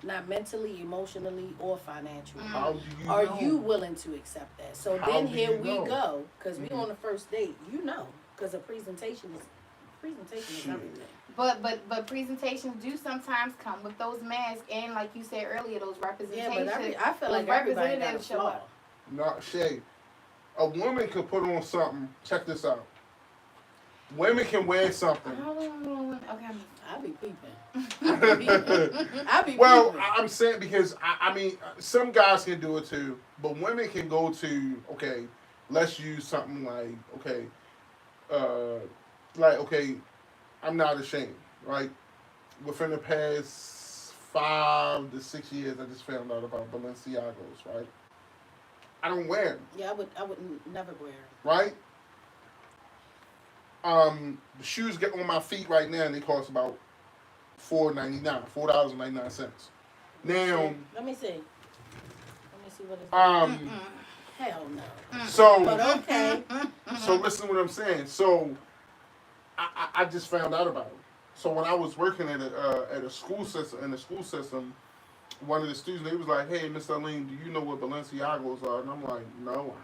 Not mentally, emotionally, or financially. How do you Are know? you willing to accept that? So How then do here you we know? go, because we on the first date. Because a presentation is everything. But presentations do sometimes come with those masks and, like you said earlier, those representations. Yeah, but I feel like everybody got a show flaw. up. Not Shay. A woman could put on something. Check this out. Women can wear something. Okay. I be peeping. I be Well, peeping. I'm saying because I mean some guys can do it too, but women can go to let's use something like I'm not ashamed, right? Within the past 5 to 6 years, I just found out about Balenciagos, right? I don't wear them. Yeah, I would never wear 'em. Right? The shoes get on my feet right now, and they cost about $4.99. Now, Let me see what it's hell no. so But okay. so listen to what I'm saying. So I just found out about it. So when I was working at a school system, one of the students, they was like, "Hey, Miss Arlene, do you know what Balenciagos are?" And I'm like, "No,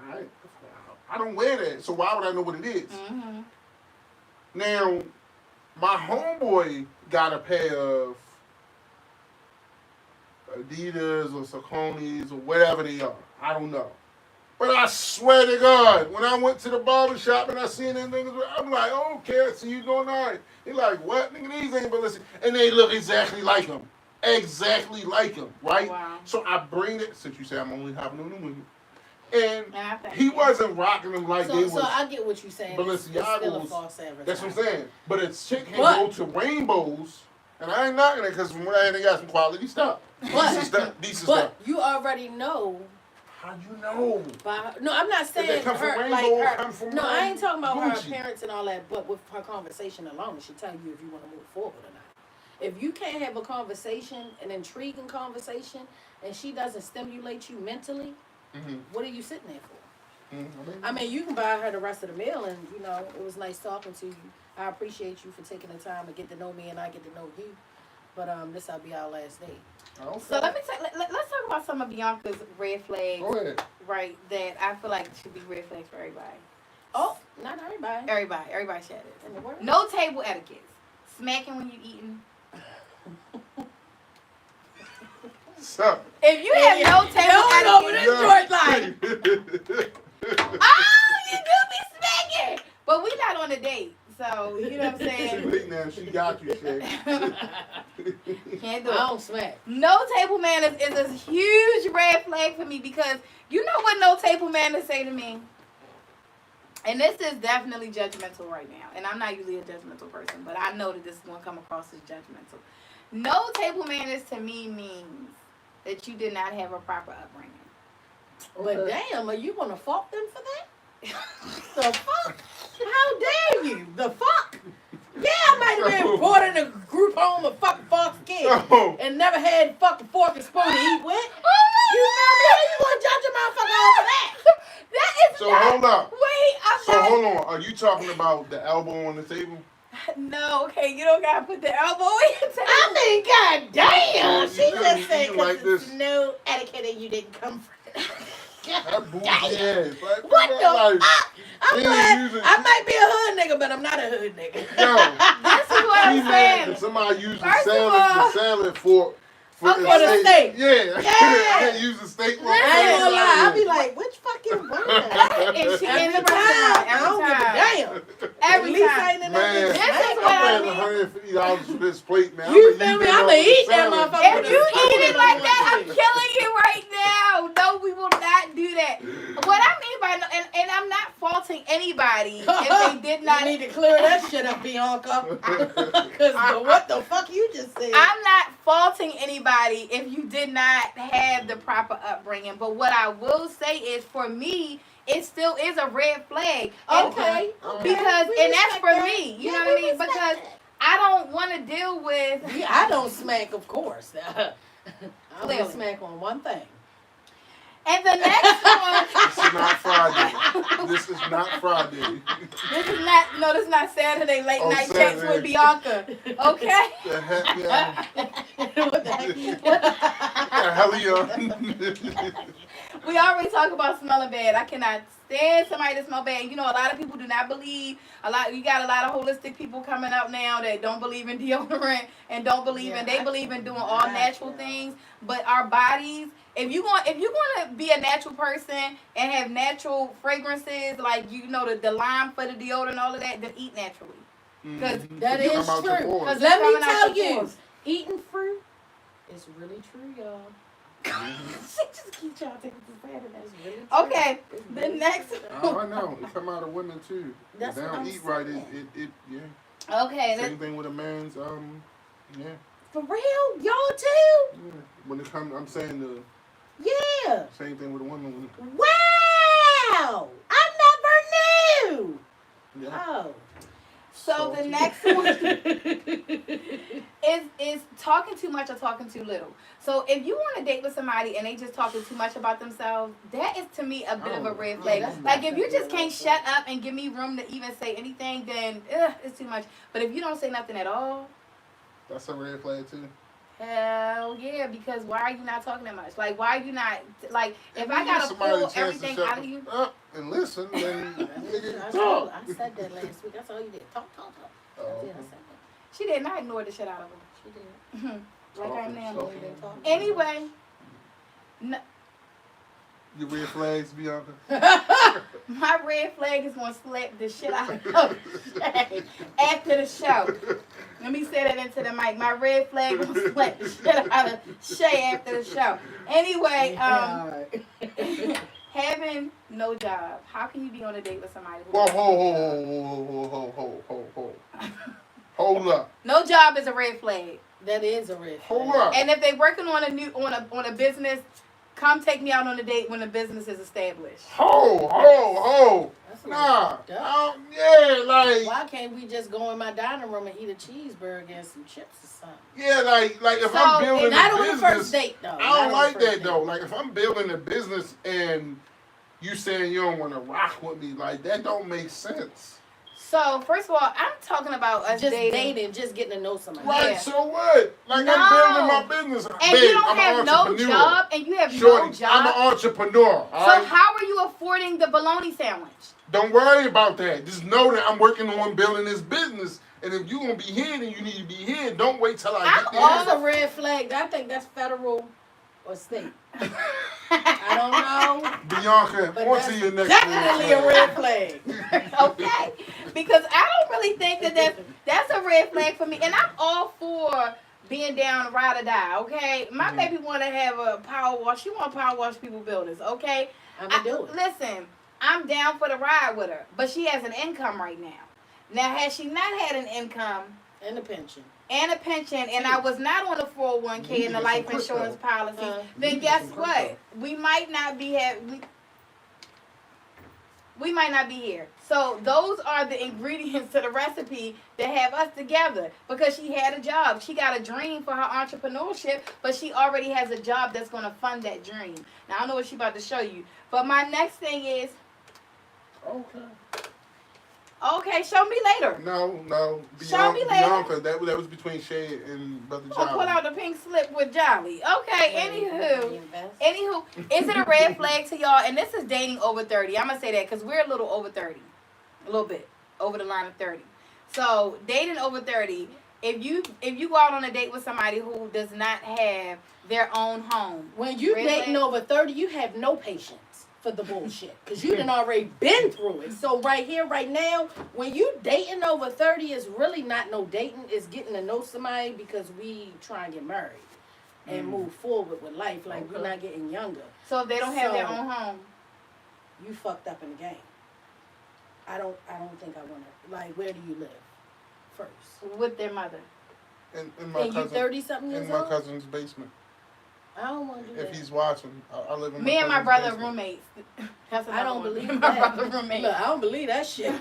I don't wear that. So why would I know what it is?" Mm-hmm. Now, my homeboy got a pair of Adidas or Saucony's or whatever they are. I don't know. But I swear to God, when I went to the barber shop and I seen them niggas, I'm like, okay, I see you doing all right. He like, what? Nigga, these ain't Balenciaga. And they look exactly like them. Exactly like them, right? Wow. So I bring it, since you say I'm only hopping on the women. And Yeah, he wasn't rocking them like they was. So I get what you're saying. It's still a Balenciagos. false advertising. That's what I'm saying. But a chick can go to Rainbows, and I ain't knocking it because from what I hear, they got some quality stuff. Decent stuff. But you already know. How you know? No, I'm not saying they come from her, Rainbow, like her. come from No, I ain't talking about her Gucci. appearance and all that. But with her conversation alone, she tell you if you want to move forward or not. If you can't have a conversation, an intriguing conversation, and she doesn't stimulate you mentally, what are you sitting there for? I mean, you can buy her the rest of the meal, and you know it was nice talking to you. I appreciate you for taking the time to get to know me, and I get to know you. But this will be our last day. Okay. So let's talk about some of Beyonka's red flags. Go ahead. Right, that I feel like should be red flags for everybody. Oh, not everybody. Everybody should have it. In the world. No table etiquette. Smacking when you're eating. So. If you have no table etiquette, you do be smacking. But we not on a date, so you know what I'm saying. Wait now, she got you, Shay. Can't do I it. don't smack. No table manners is a huge red flag for me because you know what no table manners say to me? And this is definitely judgmental right now. And I'm not usually a judgmental person, but I know that this is going to come across as judgmental. No table manners to me means that you did not have a proper upbringing. But damn, are you gonna fault them for that? The fuck? How dare you? The fuck? Yeah, I might have been brought in a group home of fucking fox kids and never had fucking fork and spoon to eat with. You know me? How you gonna judge a motherfucker over that? That is So not, hold up. Wait, I'm So not. hold on. Are you talking about the elbow on the table? No, okay, you don't gotta put the elbow in your table. I mean, goddamn. She You just said eating like because this. no etiquette and you didn't come from. That bougie ass. Like, What the like, fuck? she ain't using- I might be a hood nigga, but I'm not a hood nigga. Yo, This is what I'm she mad saying. that somebody using First of all- the salad for the steak. Yeah. Yeah. Can't use the steak. I ain't gonna lie. I'll be like, which fucking word? And she Every ends up time. I every don't give a time. damn. Every At least time. I ain't in Man, This is that what I I'm mean. paying $150 for this plate, man. You feel me? I'ma eat that motherfucker. If you eat it like that, I'm killing you right now. No, we will not do that. What I mean by no, and I'm not faulting anybody if they did not. You need to clear that shit up, Beyonka. Because what the fuck you just said? I'm not faulting anybody if you did not have the proper upbringing. But what I will say is, for me, it still is a red flag. Okay. Because, We and that's respect for that. me. You Yeah, know we what I mean? respect Because that. I don't want to deal with. I don't smack, of course. I only Clearly. smack on one thing. And the next one. This is not Friday. This is not Friday. This is not Saturday late Oh, night checks Saturday. with Bianca. Okay? The heck, yeah. What the heck? The hell, yeah. We already talked about smelling bad. I cannot stand somebody that smell bad. You know, a lot of people do not believe. You got a lot of holistic people coming up now that don't believe in deodorant and don't believe in. They believe in doing all natural things. But our bodies, if you're going to be a natural person and have natural fragrances, like the lime for the deodorant and all of that, then eat naturally. Because That is Come out your true. pores. Let me coming out tell your you, pores. eating fruit is really true, y'all. she just keeps trying to take it to Saturday. It's really true. Okay, It's the really next true. Oh, I know. It come out of women too. That's If they what don't I'm eat right, saying. yeah. Okay, Same thing with a man's, yeah. For real? Y'all too? Yeah. When it comes, I'm saying the Yeah. same thing with a woman. Wow! I never knew. Yeah. Oh. So the next one is talking too much or talking too little. So if you want to date with somebody and they just talking too much about themselves, that is to me a bit of a red flag. that's Like if you definitely just a can't red shut flag. up and give me room to even say anything, then it's too much. But if you don't say nothing at all, That's a red flag too. hell yeah, because why are you not talking that much? Like why are you not like if I you give gotta somebody pull a chance to everything shut out of you? up and listen, then nigga I talk. said that last week. That's all you did. Talk. Oh, That's it. I okay. said that. She did not ignore the shit out of her. She did. Like I am now. She didn't talk. Anyway, no, Your red flags, Beyonka. my red flag is gonna slap the shit out of Shay after the show. Let me say that into the mic. My red flag gonna slap the shit out of Shay after the show. Anyway, having no job. How can you be on a date with somebody who Whoa, has ho. Hold up. no job is a red flag. That is a red flag. Hold up. And if they working on a business, come take me out on a date when the business is established. Ho. That's a Nah. little fucked up. Yeah, like. Why can't we just go in my dining room and eat a cheeseburger and some chips or something? Yeah, like if So, I'm building Not a on the business. first date, though. I Not don't on the like first that date. though. Like if I'm building a business and you saying you don't want to rock with me, like that don't make sense. So first of all, I'm talking about us Just dating. dating, just getting to know somebody. Right, Yeah. so what? Like No. I'm building my business. And Babe, you don't I'm have an no entrepreneur. job, and you have Shorty, no job. I'm an entrepreneur. So All right? how are you affording the bologna sandwich? Don't worry about that. Just know that I'm working on building this business. And if you gonna be here, then you need to be here. Don't wait till I I'm get That's there. a red flag. I think that's federal or state. I don't know. Bianca, But on that's to your next definitely a red flag. Okay, because I don't really think that's a red flag for me, and I'm all for being down to ride or die. Okay, my baby want to have a power wash. She want to power wash people buildings. Okay, I'm gonna do it. Listen, I'm down for the ride with her, but she has an income right now. Now, had she not had an income And a pension. and a pension, and I was not on the 401k and the life insurance policy, then guess what? We might not be we might not be here. So those are the ingredients to the recipe that have us together. Because she had a job, she got a dream for her entrepreneurship, but she already has a job that's going to fund that dream. Now I don't know what she's about to show you, but my next thing is, okay, show me later. No. Show me later. Bianca, that was between Shay and Brother I'll pull out Jolly. the pink slip with Jolly. Okay, anywho, is it a red flag to y'all? And this is dating over 30. I'm going to say that because we're a little over 30. A little bit. Over the line of 30. So, dating over 30, if you go out on a date with somebody who does not have their own home. When you red dating flag? over 30, you have no patience for the bullshit. Because you done already been through it. So right here, right now, when you dating over 30, it's really not no dating. It's getting to know somebody because we try and get married. And move forward with life. Like, we're not getting younger. So, if they don't have their own home. You fucked up in the game. I don't think I want to. Like, where do you live first? With their mother. In my And you cousin, 30-something years in my old? cousin's basement. I don't want to do that. If he's watching, I live in Me and my cousin's brother basement. roommates. That's I don't another one. believe My that. brother roommates. Look, I don't believe that shit.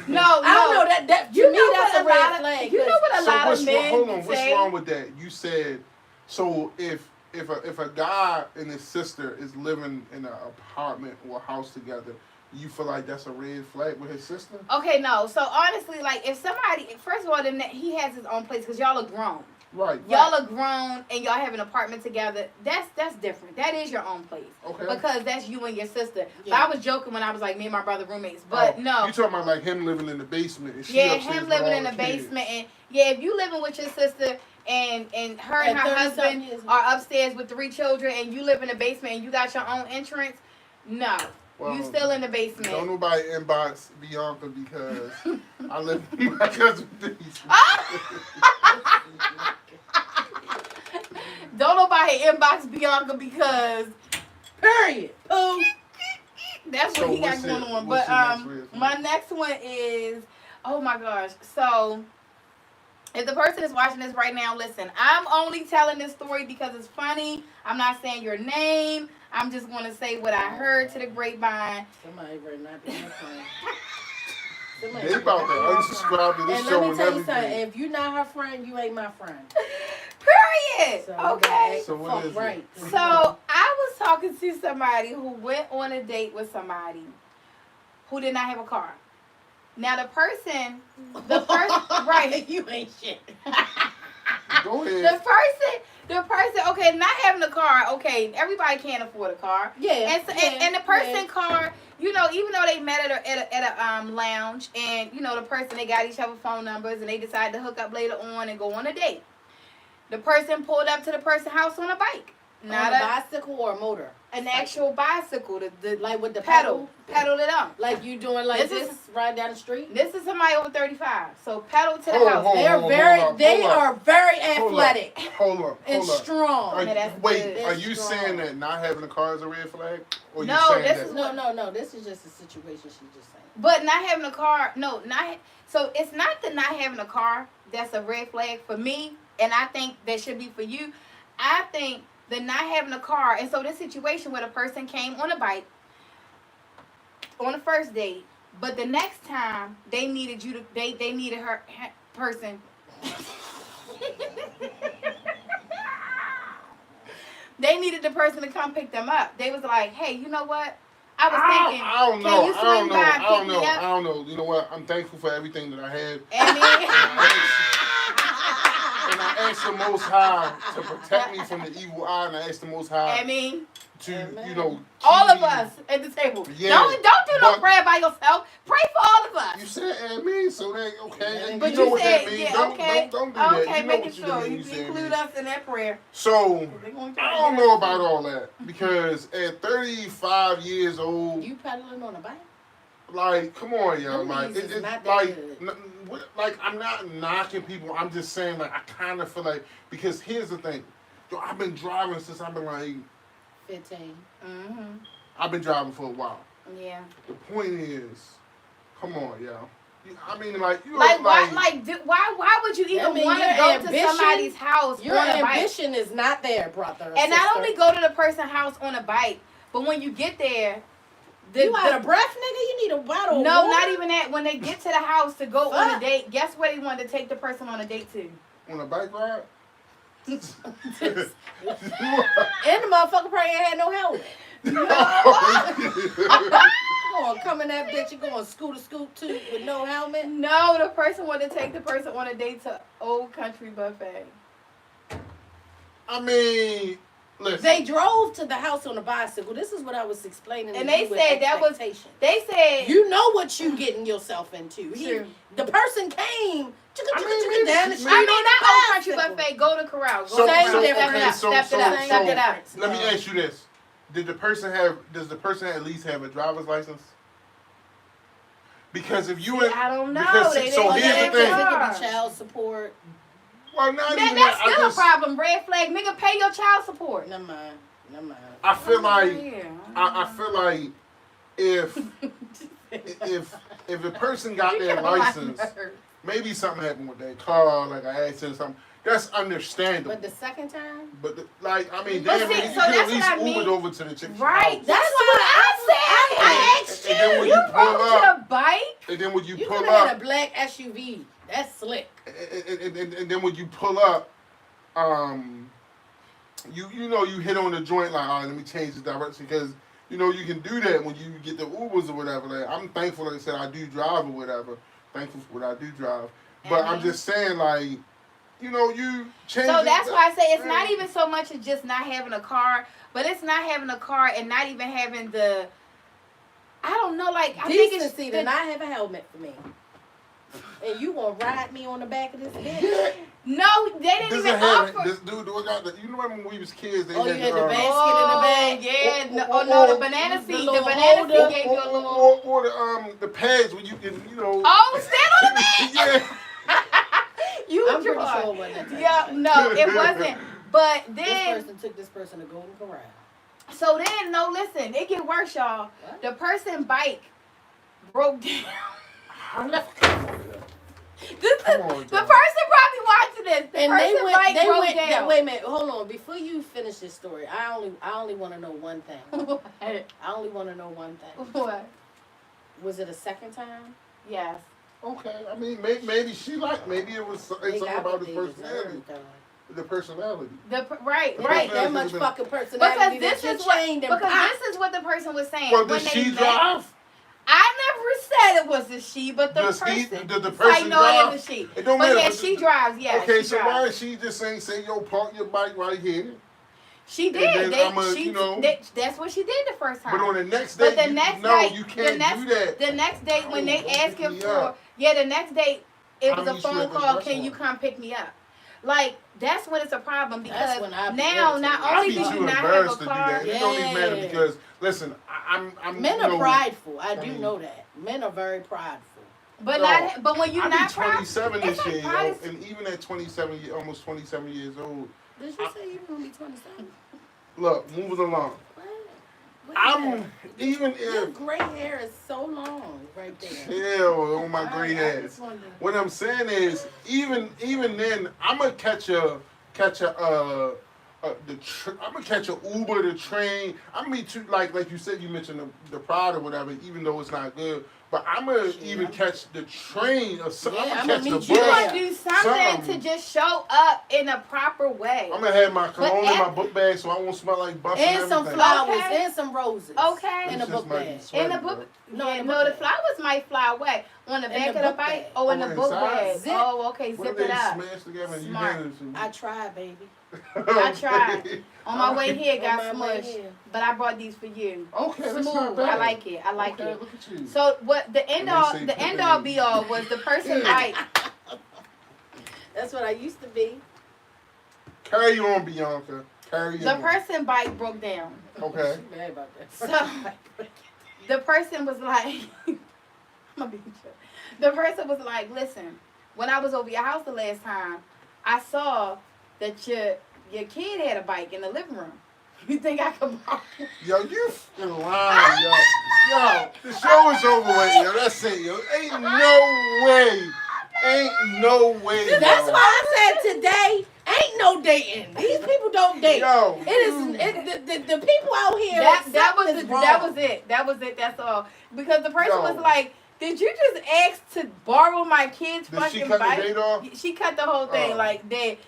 No, I don't know that You to me know that's what a a red lot of- flag. you know what a lot of what's men hold on, what's say? wrong with that? You said so if a guy and his sister is living in an apartment or house together, you feel like that's a red flag with his sister? Okay, no. So honestly, like if somebody, first of all, then he has his own place because y'all are grown. Right. Y'all are grown and y'all have an apartment together. That's different. That is your own place. Okay. Because that's you and your sister. Yeah. But I was joking when I was like me and my brother roommates. But no. You talking about like him living in the basement and she Yeah, upstairs him with living all in the kids. basement, and yeah, if you living with your sister and her and At her 30-something husband years. are upstairs with 3 children, and you live in the basement and you got your own entrance, no, Well, you still in the Don't basement. nobody inbox Bianca because I live in my cousin's basement. Don't nobody inbox Beyonka because Period. that's So what he got what's going it- on. what's But your next red flag? my next one is Oh my gosh. So if the person is watching this right now, listen, I'm only telling this story because it's funny. I'm not saying your name. I'm just going to say what I heard to the grapevine. Somebody better not be my friend. They about to unsubscribe to this and show let me and tell you everything. something. If you're not her friend, you ain't my friend. Period. So, Okay. So what is it? right. So I was talking to somebody who went on a date with somebody who did not have a car. Now the person, right? You ain't shit. Go ahead. The person. Okay, not having a car. Okay, everybody can't afford a car. Yeah. And so, and the person car, you know, even though they met at a lounge, and you know the person, they got each other phone numbers, and they decided to hook up later on and go on a date. The person pulled up to the person's house on a bike. Not on a bicycle or a motor? An actual bicycle. The like with the pedaled it up. Like you doing like This this ride down the street? This is somebody over 35. So pedal to the Hold house. on, They are very athletic Hold and up. strong. Are, that's wait, good. are you Strong. saying that not having a car is a red flag? Or No, you saying this that? is No. This is just a situation she just saying. But not having a car, so it's not the not having a car that's a red flag for me, and I think that should be for you. I think the not having a car, and so this situation where the person came on a bike on the first date, but the next time they needed you to, they needed her person. They needed the person to come pick them up. They was like, hey, you know what? I was thinking, I don't know. can you swing by and pick me I up? don't know. You know what? I'm thankful for everything that I had. And I asked the Most High to protect me from the evil eye, and I asked the Most High to, you know, all of us at the table. Yeah, don't do no prayer by yourself. Pray for all of us. You said and me, so that okay. But you know you what said, that means. yeah, okay. Don't do that. Okay, You know making what you sure mean, you include us in that prayer. So I don't know about all that because at 35 years old, you pedaling on a bike? like, come on, y'all, Louise like, is it's not that like, good. like, I'm not knocking people. I'm just saying, like, I kind of feel like because here's the thing, yo, I've been driving since I've been like 15. Mm-hmm. I've been driving for a while. Yeah. The point is, come on, y'all. I mean, like, you why would you even want to go to somebody's house your on a bike? ambition is not there, brother. And not only go to the person's house on a bike, but when you get there, you out of breath, nigga? You need a bottle of no, water? not even that. When they get to the house to go on a date, guess where they wanted to take the person on a date to? On a bike ride? And the motherfucker probably ain't had no helmet. Come on, come in that bitch, you going scoot too with no helmet? No, the person wanted to take the person on a date to Old Country Buffet. I mean, listen. They drove to the house on a bicycle. This is what I was explaining. And they said that was. They said you know what you getting yourself into. True. The person came. Not Old Country Buffet. Go to Corral. Step it up. Let me ask you this: does the person at least have a driver's license? Because if you, I don't know. So here's the thing: it could be child support. Well, not even that's that. still a problem. Red flag, nigga, pay your child support. Never mind. I feel like I feel like if a person got their license, maybe something happened with their car, like I accident or something. That's understandable. But the second time? But I mean, but damn, see, you so can at that's least what I mean. Uber over to the chick. Right. House. That's what I said. I asked And then when you you pull rode your bike. And then when you You pull could have had up, a black SUV. That's slick. and then when you pull up, you know you hit on the joint like, all right, let me change the direction because you know you can do that when you get the Ubers or whatever. Like, I'm thankful, like I said, I do drive or whatever. Thankful for what I do drive, but I'm just saying, like, you know, you change. So that's why I say it's not even so much as just not having a car, but it's not having a car and not even having the. I don't know, like I think it's to not have a helmet for me. And you gonna ride me on the back of this bitch? No, they didn't even offer. This dude got the. You know when we was kids, they you had had the basket in the bag. Yeah, no, the banana seat. The banana seat gave you a little. Or the pads where you can, you know. Oh, stand on the bed. Yeah. I'm pretty sure it wasn't. Yeah, no, it wasn't. But then this person took this person to Golden Corral. So then, no, listen, it get worse, y'all. What? The person bike broke down. Come on, The John. person probably watching this. The And person like they broke went. down. Wait a minute, hold on. Before you finish this story, I only want to know one thing. What? I only want to know one thing. What? Was it a second time? Yes. Okay, I mean, maybe she liked. Maybe it was something about his personality. The personality. Right. Right, that much fucking personality. Because this is what the person was saying. Well, does she drive? I never said it was a she, but the person. Did the person drive? It was a she. It don't but matter. yeah, she drives. Yeah. Okay, she so drives. why is she just say, yo, park your bike right here? She did. And then That's what she did the first time. But on the next day, you can't do that. The next day when they ask him up. the next day it was a phone call. Can you on? come pick me up? Like that's when it's a problem because now not I'd only be do you too not have a embarrassed to do car. that. It don't even matter because listen, I'm men are prideful. I do mean, know that. Men are very prideful. But No, but when you're not 27 proud, this year, it's like yo, and even at 27, almost 27 years old. Did you say you were gonna be 27? Look, moving along. What? Even Your if gray hair is so long right there. chill on my gray hairs. What I'm saying is, even then, I'm gonna catch a I'm gonna catch a Uber, the train. I'm gonna be too like you said. You mentioned the Pride or whatever, even though it's not good. But I'm gonna even catch the train or something. Yeah, I'm gonna catch the bus. you gonna do something to just show up in a proper way. I'm gonna have my cologne in my book bag so I won't smell like bus and some everything. flowers Okay. and some roses. Okay. In a book bag. In the book, the flowers might fly away on the back of the bike. Oh, in the book bag. Zip. Oh, okay, zip it up. Smash together and Smart. you hand it to me. I tried, baby. I tried. On my way here, got On my way smushed. here. But I brought these for you. Okay, that's Smooth. not bad. I like it. I like Okay, it. look at you. So what? The end all, be all was the person like. That's what I used to be. Carry on, Beyonka. Carry The on. person bike broke down. Okay. She mad about that. So the person was like, I'm gonna be chill. The person was like, listen, when I was over your house the last time, I saw that your kid had a bike in the living room. You think I could borrow? Yo, you f***ing lying, yo. Yo, the show is over with, yo. That's it, yo. Ain't no way. Ain't no way, yo. That's why I said today ain't no dating. These people don't date. Yo. It is the people out here. That was something's wrong. That was it. That's all. Because the person Yo. was like, did you just ask to borrow my kid's Did fucking she cut bike? the date off? She cut the whole thing Oh. like dead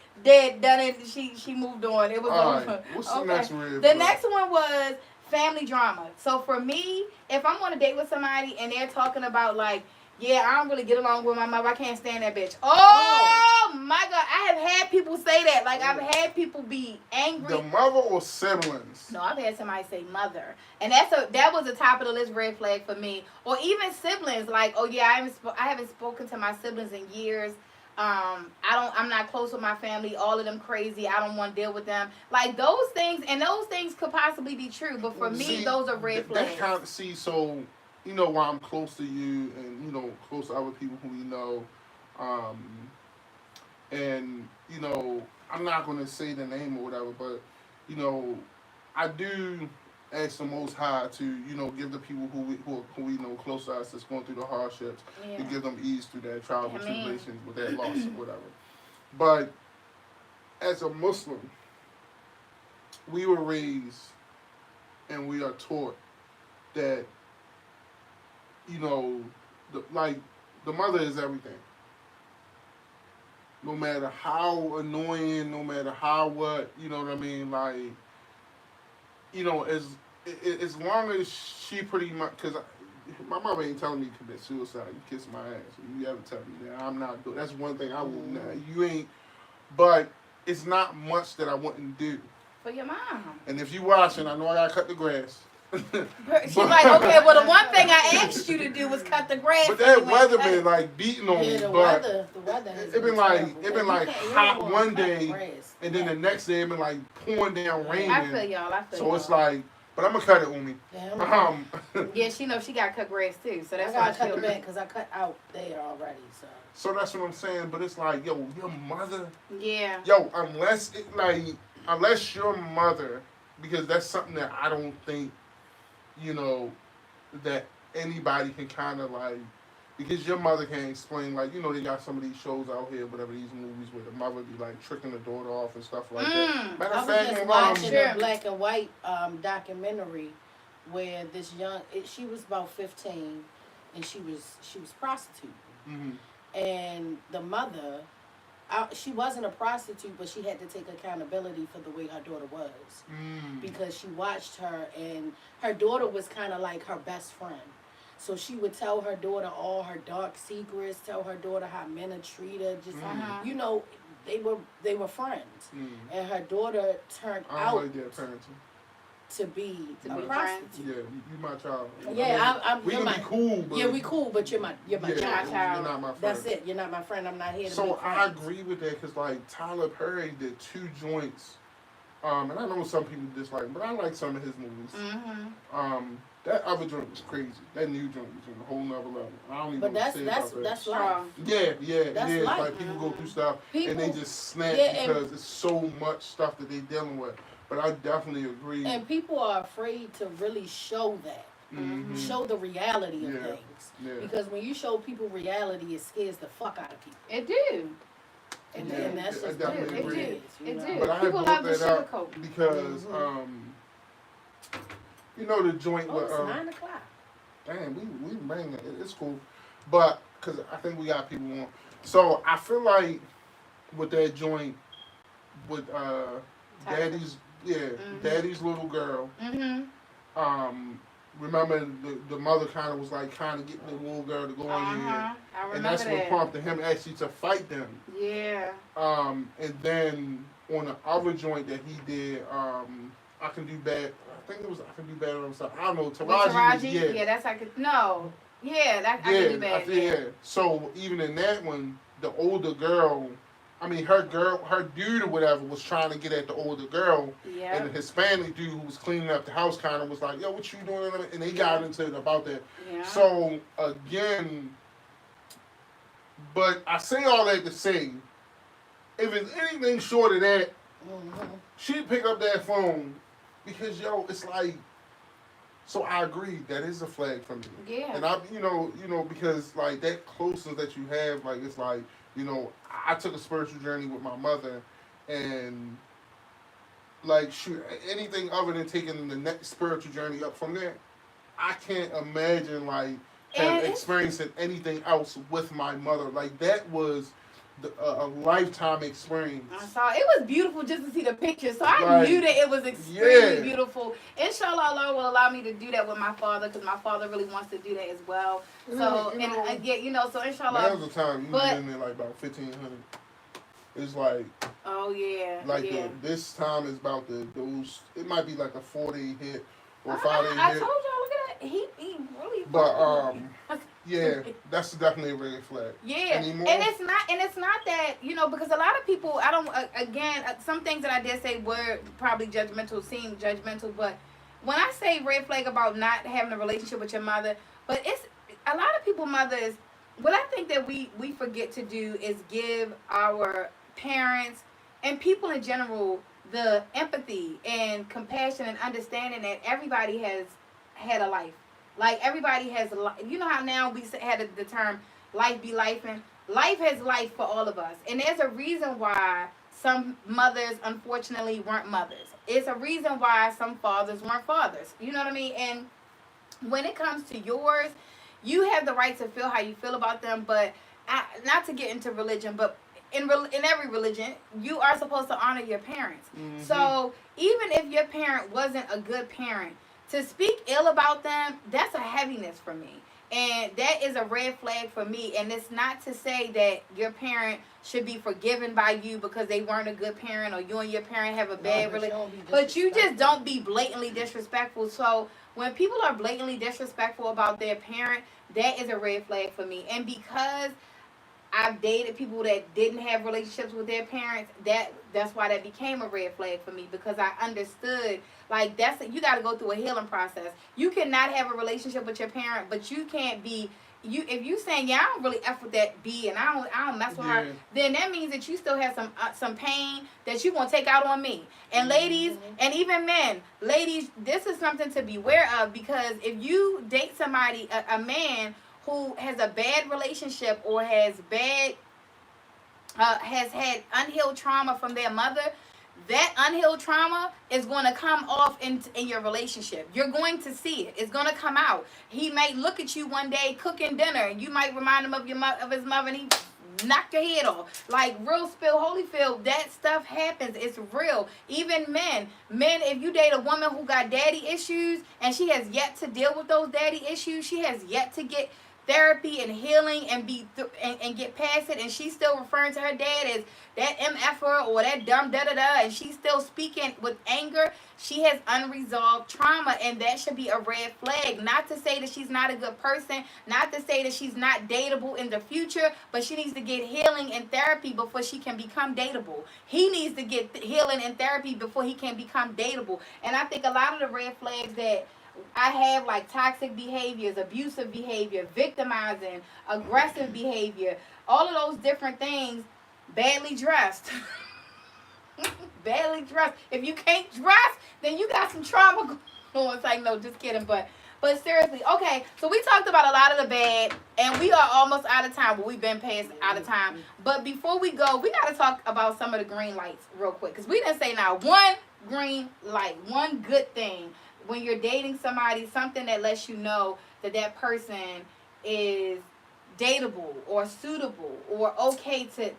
done it. She moved on. It was All over. right. What's the next red The flag? next one was family drama. So for me, if I'm on a date with somebody and they're talking about like, yeah, I don't really get along with my mother. I can't stand that bitch. Oh my God, I have had people say that. Like I've had people be angry. The mother or siblings? No, I've had somebody say mother, and that was the top of the list red flag for me. Or even siblings, like, oh yeah, I haven't spoken to my siblings in years. I'm not close with my family. All of them crazy. I don't want to deal with them. Like those things, and those things could possibly be true, but for me, those are red flags. So you know why I'm close to you, and you know close to other people who we know, and you know I'm not gonna say the name or whatever, but you know I do ask the Most High to give the people who we know close to us that's going through the hardships to give them ease through that trials and tribulations with that loss or whatever. But as a Muslim, we were raised and we are taught that the mother is everything. No matter how annoying, no matter how what, you know what I mean? Like, as long as she pretty much, because my mama ain't telling me to commit suicide. You kiss my ass. You ever tell me that? I'm not doing. That's one thing I will not. You ain't. But it's not much that I wouldn't do. For your mom. And if you watching, I know I gotta cut the grass. She's like, okay, well, the one thing I asked you to do was cut the grass. But that weather been like beating on me. The but weather has it been like terrible. hot one day, and then the next day it been like pouring down raining. I feel y'all. So it's like, but I'm gonna cut it, Umi. Yeah, she knows she got cut grass too, so that's why I why cut the back because I cut out there already. So that's what I'm saying. But it's like, yo, your mother. Yeah. Yo, unless your mother, because that's something that I don't think, that anybody can kind of like because your mother can't explain, like, you know, they got some of these shows out here, whatever, these movies where the mother be like tricking the daughter off and stuff like that. Matter I of was fact, just watching a black and white documentary where this she was about 15, and she was prostituting, and the mother, she wasn't a prostitute, but she had to take accountability for the way her daughter was, because she watched her, and her daughter was kind of like her best friend. So she would tell her daughter all her dark secrets, tell her daughter how men are treated, just you know, they were friends, and her daughter turned out like that parenting. To be a prostitute. Yeah, you my child. Yeah, we can be cool. But yeah, we cool, but you're my child. You're not my friend. That's it. You're not my friend. I'm not here to be friends. So I agree with that, because like Tyler Perry did 2 joints, and I know some people dislike him, but I like some of his movies. That other joint was crazy. That new joint was on a whole nother level. I don't even know what to say about that. That's life. Yeah, that's it is. life. Like people go through stuff and they just snap because it's so much stuff that they're dealing with. But I definitely agree. And people are afraid to really show that. Show the reality of things. Yeah. Because when you show people reality, it scares the fuck out of people. It do. And that's just it is. It do. But I people brought love that up because you know the joint with it's 9 o'clock. Damn, we bang it. It's cool, but because I think we got people on. So I feel like with that joint with Daddy's Daddy's little girl. Remember the mother kind of was like kind of getting the little girl to go in here, and that's what prompted him actually to fight them. Yeah. And then on the other joint that he did, I Can Do Bad. I think it was I Can Do Bad on something. I don't know. Taraji. Yeah, that's I could. No. Yeah, that I Can Do Bad. Yeah. So even in that one, the older girl. I mean, her dude or whatever was trying to get at the older girl, and the Hispanic dude who was cleaning up the house kind of was like, "Yo, what you doing?" And they got into it about that. Yeah. So again, but I say all that to say, if it's anything short of that, she'd pick up that phone because it's like. So I agree that is a flag for me. Yeah. And I, you know, because like that closeness that you have, like it's like. You know, I took a spiritual journey with my mother, and like shoot, anything other than taking the next spiritual journey up from there, I can't imagine like experiencing anything else with my mother. Like that was a lifetime experience. I saw it was beautiful just to see the pictures, so I knew that it was extremely beautiful. Inshallah, Allah will allow me to do that with my father because my father really wants to do that as well. So so inshallah. That was the time you was in there like about 1,500. It's like this time is about those. It might be like a 4-day hit or a 5-day hit. I told y'all, look at that. He really. But yeah, that's definitely a red flag. Yeah, Anymore? and it's not that because a lot of people. I don't some things that I did say were probably seem judgmental, but when I say red flag about not having a relationship with your mother, but it's a lot of people mothers. What I think that we forget to do is give our parents and people in general the empathy and compassion and understanding that everybody has had a life. Like everybody has a life. You know how now we had the term life be life, and life has life for all of us. And there's a reason why some mothers unfortunately weren't mothers. It's a reason why some fathers weren't fathers. You know what I mean? And when it comes to yours, you have the right to feel how you feel about them, but not to get into religion, but in every religion, you are supposed to honor your parents. So even if your parent wasn't a good parent, to speak ill about them, that's a heaviness for me. And that is a red flag for me. And it's not to say that your parent should be forgiven by you because they weren't a good parent or you and your parent have a bad relationship. But you just don't be blatantly disrespectful. So when people are blatantly disrespectful about their parent, that is a red flag for me. And because I've dated people that didn't have relationships with their parents, that's why that became a red flag for me, because I understood like you got to go through a healing process. You cannot have a relationship with your parent, but you can't be if you saying I don't really F with that B and I don't mess with her, then that means that you still have some pain that you gonna take out on me. And ladies and even men, ladies, this is something to beware of, because if you date somebody, a man who has a bad relationship or has had unhealed trauma from their mother, that unhealed trauma is going to come off in your relationship. You're going to see it. It's going to come out. He might look at you one day cooking dinner, and you might remind him of of his mother, and he knock your head off. Like real spill, Holyfield, that stuff happens. It's real. Even men, if you date a woman who got daddy issues and she has yet to deal with those daddy issues, she has yet to get therapy and healing and and get past it, and she's still referring to her dad as that MFer or that dumb da-da-da, and she's still speaking with anger, she has unresolved trauma, and that should be a red flag. Not to say that she's not a good person, not to say that she's not dateable in the future, but she needs to get healing and therapy before she can become dateable. He needs to get healing and therapy before he can become dateable. And I think a lot of the red flags that I have, like toxic behaviors, abusive behavior, victimizing, aggressive behavior, all of those different things, badly dressed. Badly dressed. If you can't dress, then you got some trauma going on. It's like, no, just kidding. But seriously, okay, so we talked about a lot of the bad, and we are almost out of time. Well, we've been past out of time. But before we go, we got to talk about some of the green lights real quick, because we didn't say now one green light, one good thing. When you're dating somebody, something that lets you know that that person is dateable or suitable or okay to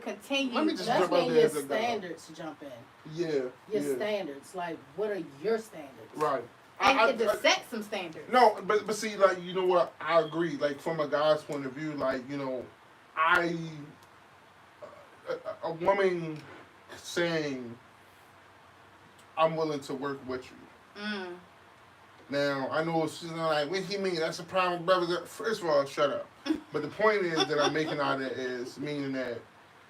continue. Let me just That's jump out when there your as a guy. standards jump in. Yeah. Your standards. Like, what are your standards? Right. And to set some standards. No, but see, like, you know what? I agree. Like, from a guy's point of view, like, you know, a woman saying, I'm willing to work with you. Now, I know she's not like, what do you mean? That's a problem, brother. First of all, shut up. But the point is that I'm making out of it is meaning that,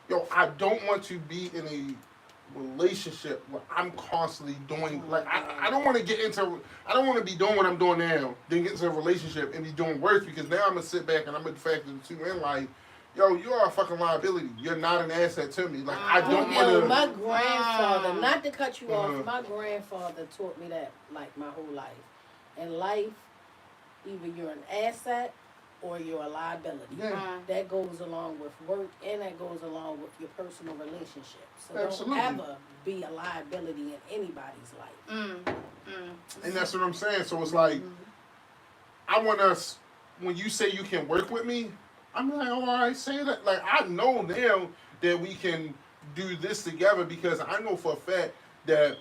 yo, I don't want to be in a relationship where I'm constantly doing, like, I don't want to get into, I don't want to be doing what I'm doing now, then get into a relationship and be doing worse, because now I'm going to sit back and I'm going to factor the two in, like, yo, you are a fucking liability. You're not an asset to me. Like, I don't want to. My grandfather, not to cut you off, my grandfather taught me that, like, my whole life. In life, either you're an asset or you're a liability. Yeah. That goes along with work, and that goes along with your personal relationship. So Absolutely. don't ever be a liability in anybody's life. And that's what I'm saying. So it's like, I want us, when you say you can work with me, I'm like, all right, say that. Like, I know now that we can do this together, because I know for a fact that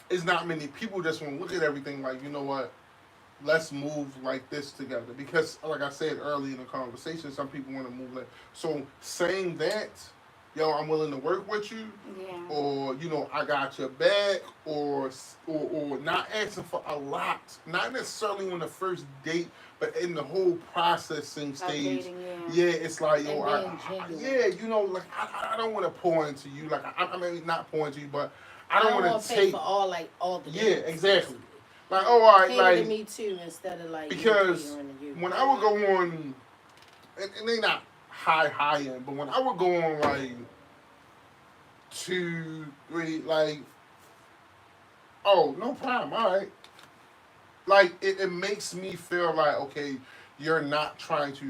it's not many people just want to look at everything like, you know what, let's move like this together. Because, like I said early in the conversation, some people want to move like, so saying that, yo, I'm willing to work with you, or, you know, I got your back, or not asking for a lot, not necessarily on the first date, but in the whole processing stage. Dating, yeah, it's like, yo, genuine. you know, like, I don't want to pour into you, like, I mean, not pour into you, but I don't want to pay take for all the yeah, dates, exactly. Like, oh, all right, cater like, to me too, instead of like because you catering to you. when I would go on, and they not high end, but when I would go on like 2, 3, like, oh, no problem, all right. Like, it makes me feel like, okay, you're not trying to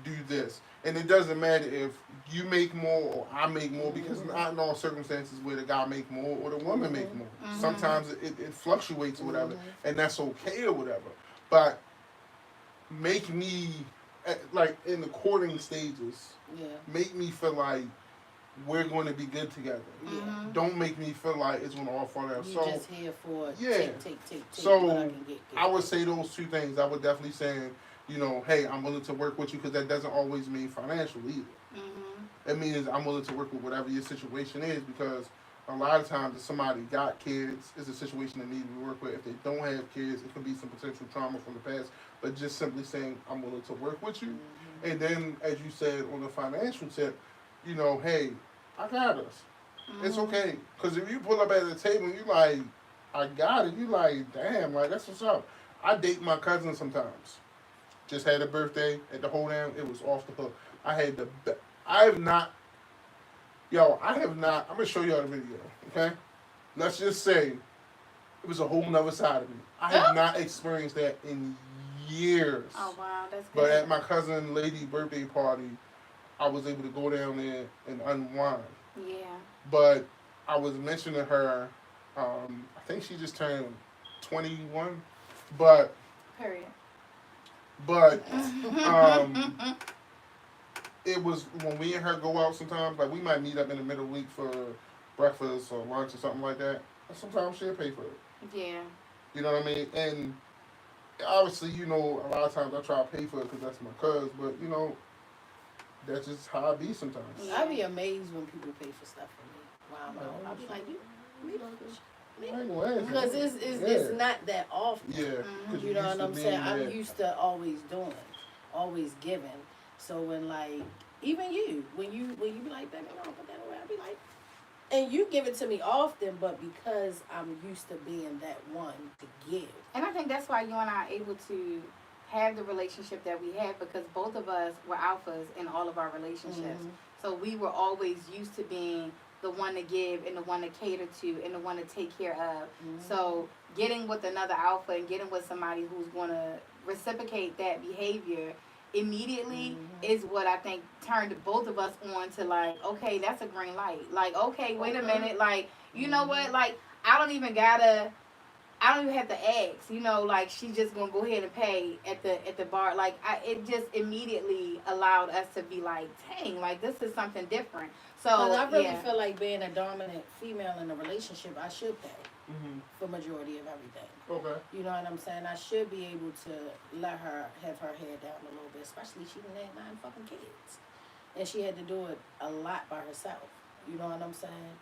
do this. And it doesn't matter if you make more or I make more, because not in all circumstances where the guy make more or the woman make more. Sometimes it fluctuates or whatever, and that's okay or whatever. But make me, like, in the courting stages, make me feel like we're going to be good together. Don't make me feel like it's going to all fall out. You So just here for take. So what I can get. I would say those two things. I would definitely say, you know, hey, I'm willing to work with you, because that doesn't always mean financial either. It means I'm willing to work with whatever your situation is, because a lot of times if somebody got kids, it's a situation that needs to be worked with. If they don't have kids, it could be some potential trauma from the past. But just simply saying, I'm willing to work with you. And then, as you said, on the financial tip, you know, hey, I got us. It's okay. Because if you pull up at the table and you like, I got it, you like, damn, like, that's what's up. I date my cousin sometimes. Just had a birthday at the whole damn, it was off the hook. I have not, I'm going to show y'all the video, okay? Let's just say it was a whole nother side of me. I have not experienced that in years. Oh wow, that's But good. at my cousin lady birthday party, I was able to go down there and unwind. Yeah. But I was mentioning her. I think she just turned 21. But Period. but um, it was when we and her go out sometimes. Like we might meet up in the middle of the week for breakfast or lunch or something like that. And sometimes she'll pay for it. Yeah. You know what I mean? And obviously, you know, a lot of times I try to pay for it because that's my cuz. But you know, that's just how I be sometimes. Yeah. I be amazed when people pay for stuff for me. Wow, I'll be like, you I ain't gonna ask because you. it's not that often. Yeah, Mhm. 'cause You know used what to I'm being saying? I'm there. used to always doing, always giving. So when like even you, when you be like, baby, no, put that away, I be like, and you give it to me often, but because I'm used to being that one to give. And I think that's why you and I are able to have the relationship that we have because both of us were alphas in all of our relationships. Mhm. So we were always used to being the one to give and the one to cater to and the one to take care of. Mhm. So getting with another alpha and getting with somebody who's going to reciprocate that behavior immediately is what I think turned both of us on to like, okay, that's a green light. Like, okay, wait a minute. Like, you know what? Like, I don't even have to ask, you know, like she's just gonna go ahead and pay at the bar. Like it just immediately allowed us to be like, dang, like this is something different. So Because I really yeah. feel like being a dominant female in a relationship, I should pay Mm-hmm. for majority of everything. Okay. You know what I'm saying? I should be able to let her have her hair down a little bit, especially she didn't have 9 fucking kids. And she had to do it a lot by herself. You know what I'm saying?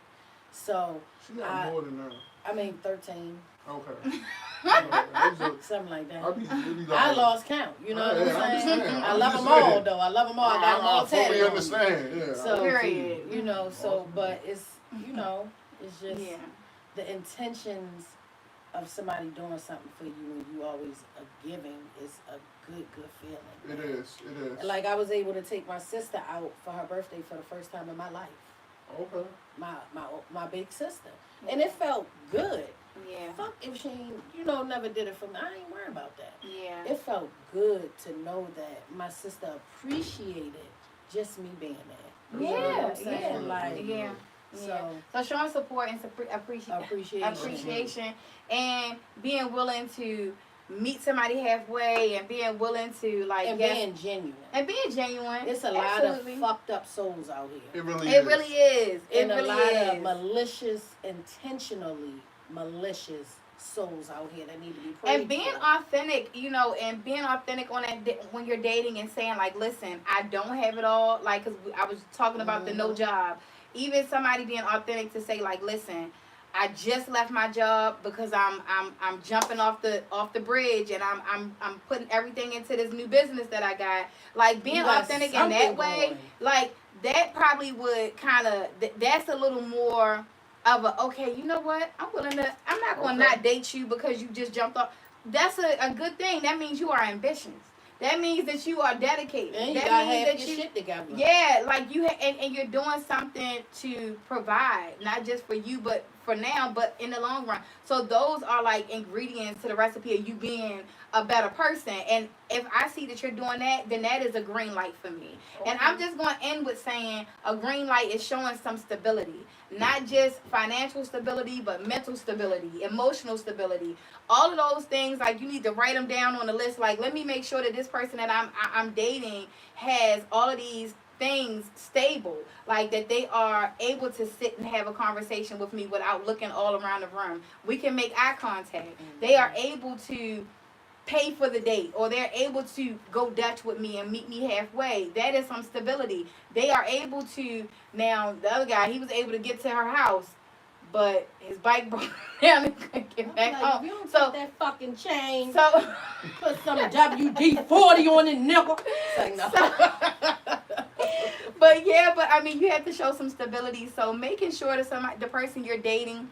So, She got more than that. I mean, 13, Okay. something like that. I I lost count. You know what I'm I saying? understand. I I'm love just them all, saying. though. I love them all. I got them all I fully tatted on me. understand. Yeah. So, Period. you know, so, but it's, you know, it's just Yeah. the intentions of somebody doing something for you when you always are giving is a good feeling. It is. It is. Like I was able to take my sister out for her birthday for the first time in my life. Okay. My big sister. And it felt good. Yeah. Fuck if she ain't, you know, never did it for me. I ain't worried about that. Yeah. It felt good to know that my sister appreciated just me being there. You know what Yeah. I'm saying? Like, Yeah. so So showing support and appreciation and being willing to meet somebody halfway and being willing to like and being genuine. and being genuine. It's a lot Absolutely. of fucked up souls out here. It really is. It really is. It And really a lot is. of malicious, intentionally malicious souls out here that need to be prayed And being for. authentic, you know, and being authentic on that when you're dating and saying like, listen, I don't have it all. Like, cause I was talking about the no job. Even somebody being authentic to say like, listen, I just left my job because I'm jumping off the bridge and I'm putting everything into this new business that I got. Like being authentic in that way, going. like that probably would kind of that's a little more of a okay. You know what? I'm not going to not date you because you just jumped off. That's a good thing. That means you are ambitious. That means that you are dedicated. And you that got means half that your shit together. Yeah, like you and you're doing something to provide, not just for you, but for now, but in the long run. So those are like ingredients to the recipe of you being a better person. And if I see that you're doing that, then that is a green light for me. Okay. And I'm just going to end with saying a green light is showing some stability, not just financial stability, but mental stability, emotional stability. All of those things, like you need to write them down on the list. Like, let me make sure that this person that I'm dating has all of these things stable, like that they are able to sit and have a conversation with me without looking all around the room. We can make eye contact. Mm-hmm. They are able to pay for the date, or they're able to go Dutch with me and meet me halfway. That is some stability. They are able to, now the other guy, he was able to get to her house, but his bike broke down and couldn't get back home. You don't so take that fucking chain. So put some WD-40 on it, nigga. Like, no. But yeah, but I mean, you have to show some stability. So making sure that the person you're dating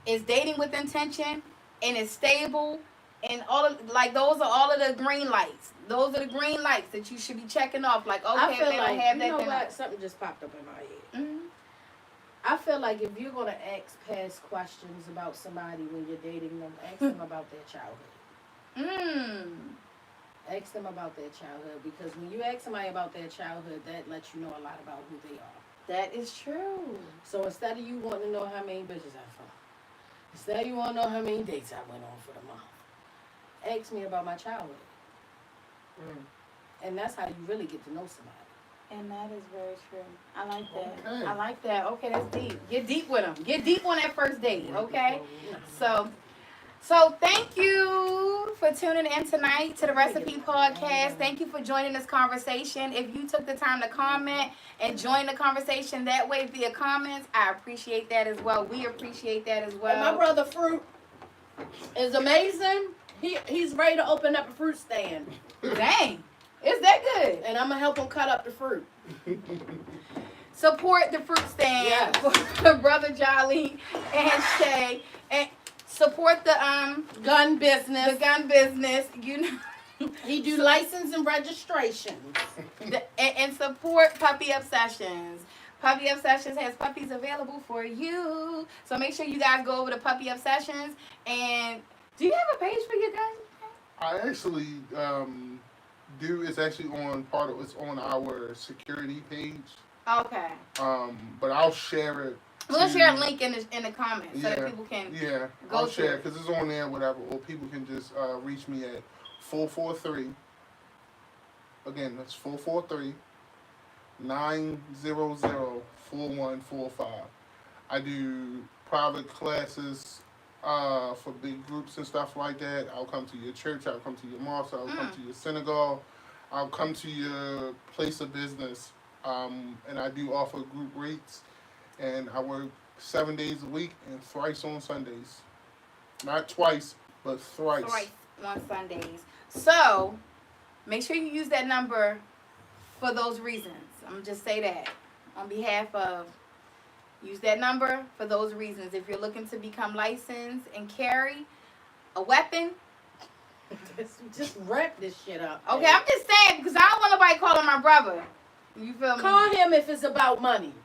is dating with intention and is stable, and all of like those are all of the green lights. Those are the green lights that you should be checking off. Like, okay, I feel if they like, don't have you that, know then what? Something just popped up in my head. Mm-hmm. I feel like if you're gonna ask past questions about somebody when you're dating them, ask them about their childhood. Ask them about their childhood, because when you ask somebody about their childhood, that lets you know a lot about who they are. That is true. So instead of you wanting to know how many bitches I fucked, instead of you want to know how many dates I went on for the month, ask me about my childhood. And that's how you really get to know somebody. And that is very true. I like that. Okay. I like that. Okay, that's deep. Get deep with them. Get deep on that first date, okay? So thank you for tuning in tonight to the Recipe Podcast. Thank you for joining this conversation. If you took the time to comment and join the conversation that way via comments, I appreciate that as well. We appreciate that as well. And my brother Fruit is amazing. He's ready to open up a fruit stand. Dang. Is that good? And I'm going to help him cut up the fruit. Support the fruit stand for Brother Jolly and Shay. And support the gun business. The gun business. You know. He do license and registrations. And support Puppy Obsessions. Puppy Obsessions has puppies available for you. So make sure you guys go over to Puppy Obsessions. And do you have a page for your gun? I actually do. It's actually on our security page. Okay. But I'll share it. We'll share a link in the comments so that people can go I'll share it. because it's on there, whatever. Or people can just reach me at 443. Again, that's 443-900-4145. I do private classes for big groups and stuff like that. I'll come to your church. I'll come to your mosque. I'll come to your synagogue. I'll come to your place of business. And I do offer group rates. And I work 7 days a week and thrice on Sundays. Not twice, but thrice. Thrice on Sundays. So, make sure you use that number for those reasons. I'm going to just say that. On behalf of, use that number for those reasons. If you're looking to become licensed and carry a weapon. Just wrap this shit up. Okay, I'm just saying because I don't want nobody calling my brother. You feel me? Call him if it's about money.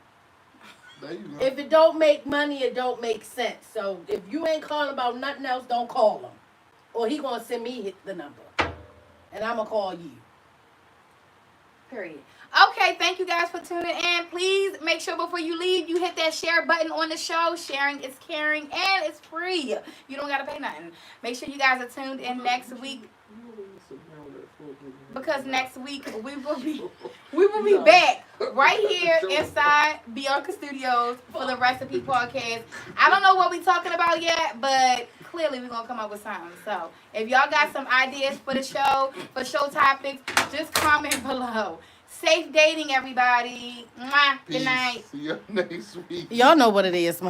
There you go. If it don't make money, it don't make sense. So if you ain't calling about nothing else, don't call him. Or he gonna send me the number. And I'm gonna call you. Period. Okay, thank you guys for tuning in. Please make sure before you leave, you hit that share button on the show. Sharing is caring and it's free. You don't gotta pay nothing. Make sure you guys are tuned in next week. Because next week we will be back right here inside Beyonka Studios for the Recipe Podcast. I don't know what we're talking about yet, but clearly we're gonna come up with something. So if y'all got some ideas for the show, for show topics, just comment below. Safe dating, everybody. Mwah. Good night. See you next week. Y'all know what it is.